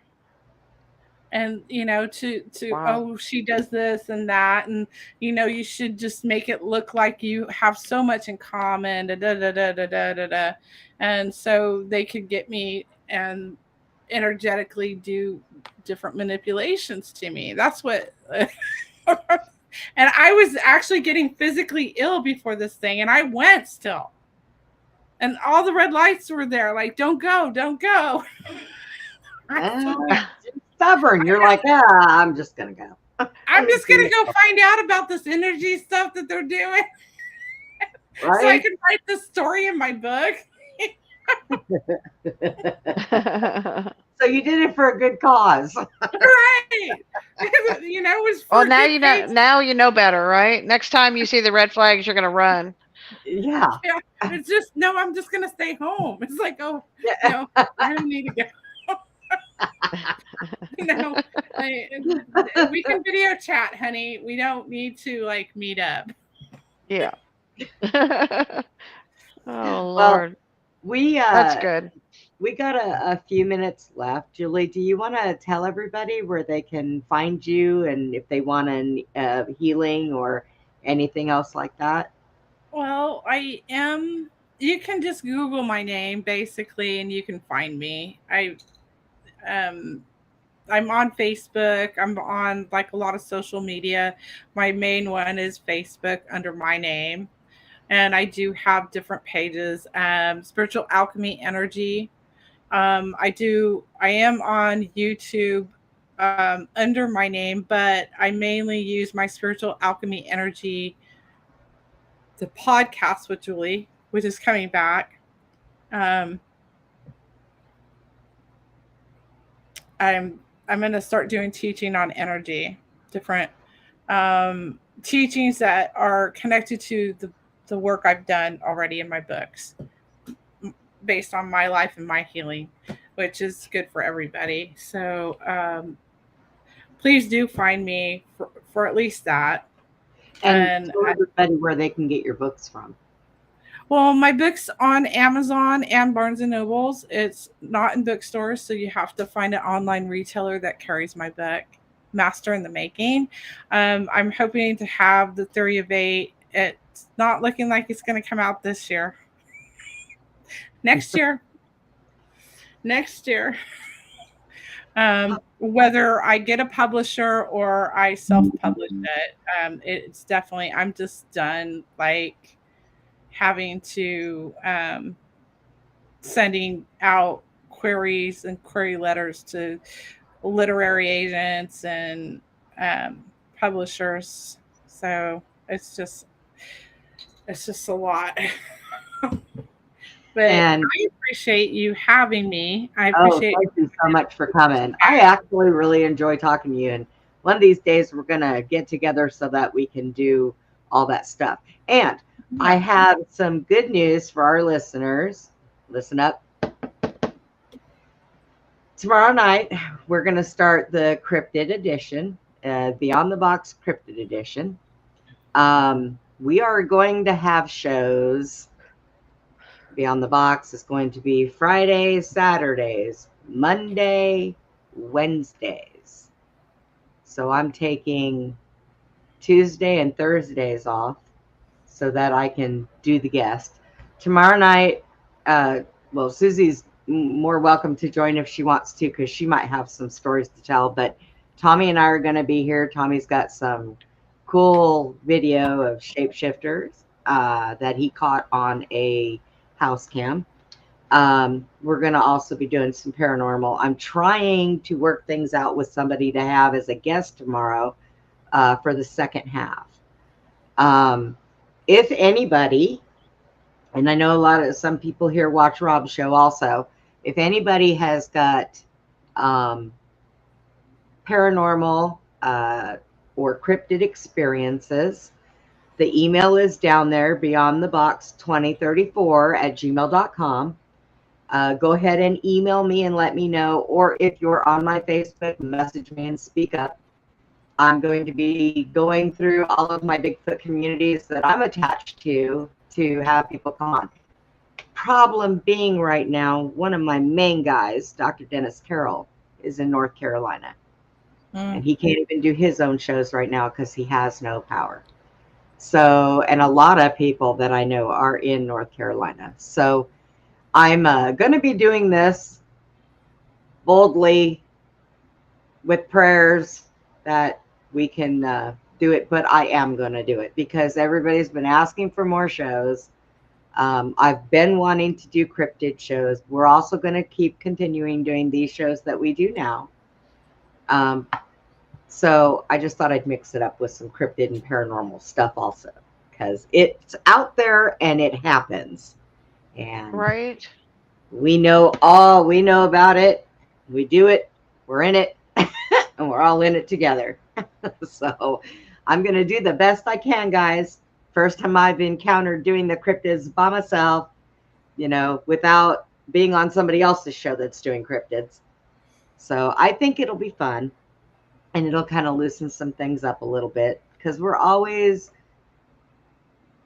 And to wow. oh, she does this and that, and you should just make it look like you have so much in common, da, da, da, da, da, da, da, da. And so they could get me and energetically do different manipulations to me. That's what and I was actually getting physically ill before this thing, and I went still, and all the red lights were there, like, don't go, don't go. You're stubborn. You're like, I'm just gonna go. I'm just gonna go find out about this energy stuff that they're doing, Right? so I can write the story in my book. So you did it for a good cause. Right? It was for Well, a now good you know. case. Now you know better, right? Next time you see the red flags, you're gonna run. Yeah. Yeah, it's just no. I'm just gonna stay home. It's like, oh Yeah. no, I don't need to go. We can video chat, honey. We don't need to like meet up. Yeah. Oh Well, Lord, we that's good. got a few minutes left. Julie, do you want to tell everybody where they can find you and if they want healing or anything else like that? Well, you can just Google my name basically, and you can find me. Um, I'm on Facebook. I'm on like a lot of social media. My main one is Facebook under my name, and I do have different pages. Spiritual Alchemy Energy. I am on YouTube under my name, but I mainly use my Spiritual Alchemy Energy, the podcast with Julie, which is coming back. Um, I'm going to start doing teaching on energy, different teachings that are connected to the work I've done already in my books, based on my life and my healing, which is good for everybody. So please do find me for at least that. And tell everybody where they can get your books from. Well, my book's on Amazon and Barnes & Nobles. It's not in bookstores, so you have to find an online retailer that carries my book, Master in the Making. I'm hoping to have The Theory of Eight. It's not looking like it's going to come out this year. Next year. Next year. Whether I get a publisher or I self-publish it, it's definitely, I'm just done, like, having to sending out queries and query letters to literary agents and publishers. So it's just a lot. But I appreciate you having me. I appreciate thank you so much for coming. I actually really enjoy talking to you, and one of these days we're gonna get together so that we can do all that stuff. And I have some good news for our listeners. Listen up. Tomorrow night, we're going to start the Cryptid Edition, Beyond the Box Cryptid Edition. We are going to have shows. Beyond the Box is going to be Fridays, Saturdays, Monday, Wednesdays. So I'm taking Tuesday and Thursdays off so that I can do the guest. Tomorrow night, well, Susie's more welcome to join if she wants to, because she might have some stories to tell. But Tommy and I are going to be here. Tommy's got some cool video of shapeshifters that he caught on a house cam. We're going to also be doing some paranormal. I'm trying to work things out with somebody to have as a guest tomorrow for the second half. If anybody, and I know some people here watch Rob's show also, if anybody has got paranormal or cryptid experiences, the email is down there, beyondthebox2034@gmail.com. Go ahead and email me and let me know, or if you're on my Facebook, message me and speak up. I'm going to be going through all of my Bigfoot communities that I'm attached to have people come on. Problem being right now, one of my main guys, Dr. Dennis Carroll, is in North Carolina. And he can't even do his own shows right now because he has no power. So, and a lot of people that I know are in North Carolina. So I'm going to be doing this boldly with prayers that we can do it, but I am going to do it because everybody's been asking for more shows. I've been wanting to do cryptid shows. We're also going to keep continuing doing these shows that we do now. So I just thought I'd mix it up with some cryptid and paranormal stuff also, because it's out there and it happens. And Right. we know about it. We do it. We're in it. And we're all in it together. So I'm going to do the best I can, guys. First time I've encountered doing the cryptids by myself, you know, without being on somebody else's show that's doing cryptids. So I think it'll be fun. And it'll kind of loosen some things up a little bit, because we're always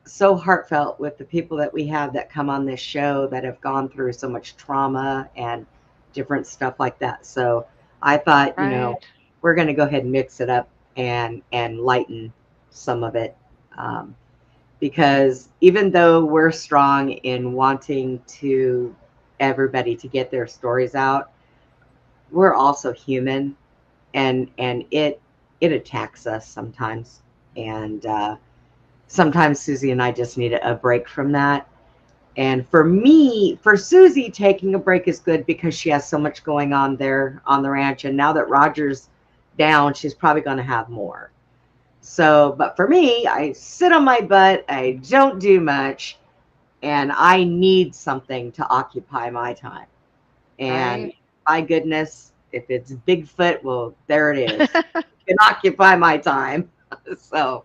so heartfelt with the people that we have that come on this show that have gone through so much trauma and different stuff like that. So I thought, you know, we're going to go ahead and mix it up and lighten some of it. Because even though we're strong in wanting to everybody to get their stories out, we're also human. And it attacks us sometimes, and sometimes Susie and I just need a break from that. And for Susie, taking a break is good because she has so much going on there on the ranch, and now that Roger's down, she's probably going to have more. So, but for me, I sit on my butt, I don't do much, and I need something to occupy my time. And my goodness, if it's Bigfoot, well, there it is. It can occupy my time. So,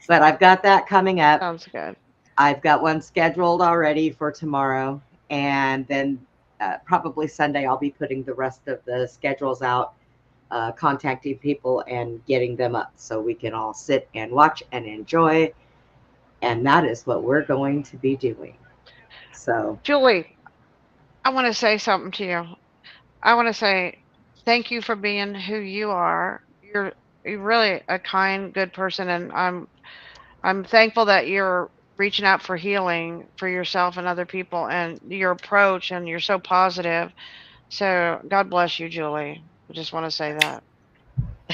but I've got that coming up. Sounds good. I've got one scheduled already for tomorrow. And then probably Sunday, I'll be putting the rest of the schedules out, contacting people and getting them up so we can all sit and watch and enjoy. And that is what we're going to be doing. So, Julie, I want to say something to you. I want to say thank you for being who you are. You're really a kind, good person, and I'm thankful that you're reaching out for healing for yourself and other people, and your approach, and you're so positive. So God bless you, Julie. I just want to say that.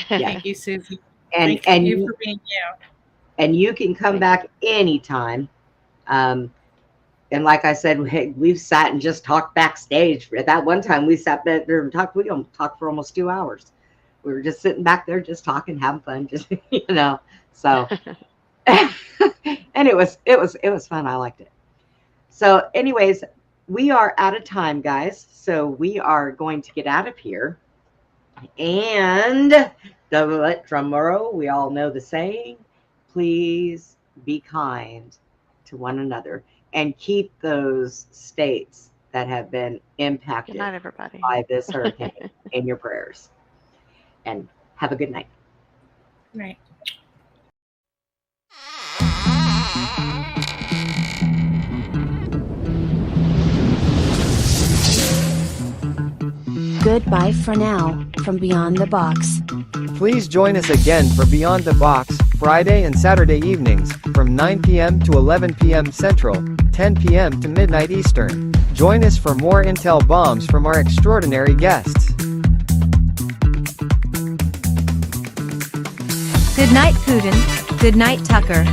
Thank you, Susie. And Thank you for being you. And you can come back anytime. And like I said, we've sat and just talked backstage. At that one time, we sat there and talked. We talked for almost 2 hours. We were just sitting back there, just talking, having fun, just you know. So, and it was fun. I liked it. So, anyways, we are out of time, guys. So we are going to get out of here. And drum roll. We all know the saying. Please be kind to one another. And keep those states that have been impacted Good night, everybody. by this hurricane in your prayers. And have a good night. Right. Goodbye for now, from Beyond the Box. Please join us again for Beyond the Box, Friday and Saturday evenings, from 9 p.m. to 11 p.m. Central, 10 p.m. to midnight Eastern. Join us for more intel bombs from our extraordinary guests. Good night, Putin. Good night, Tucker.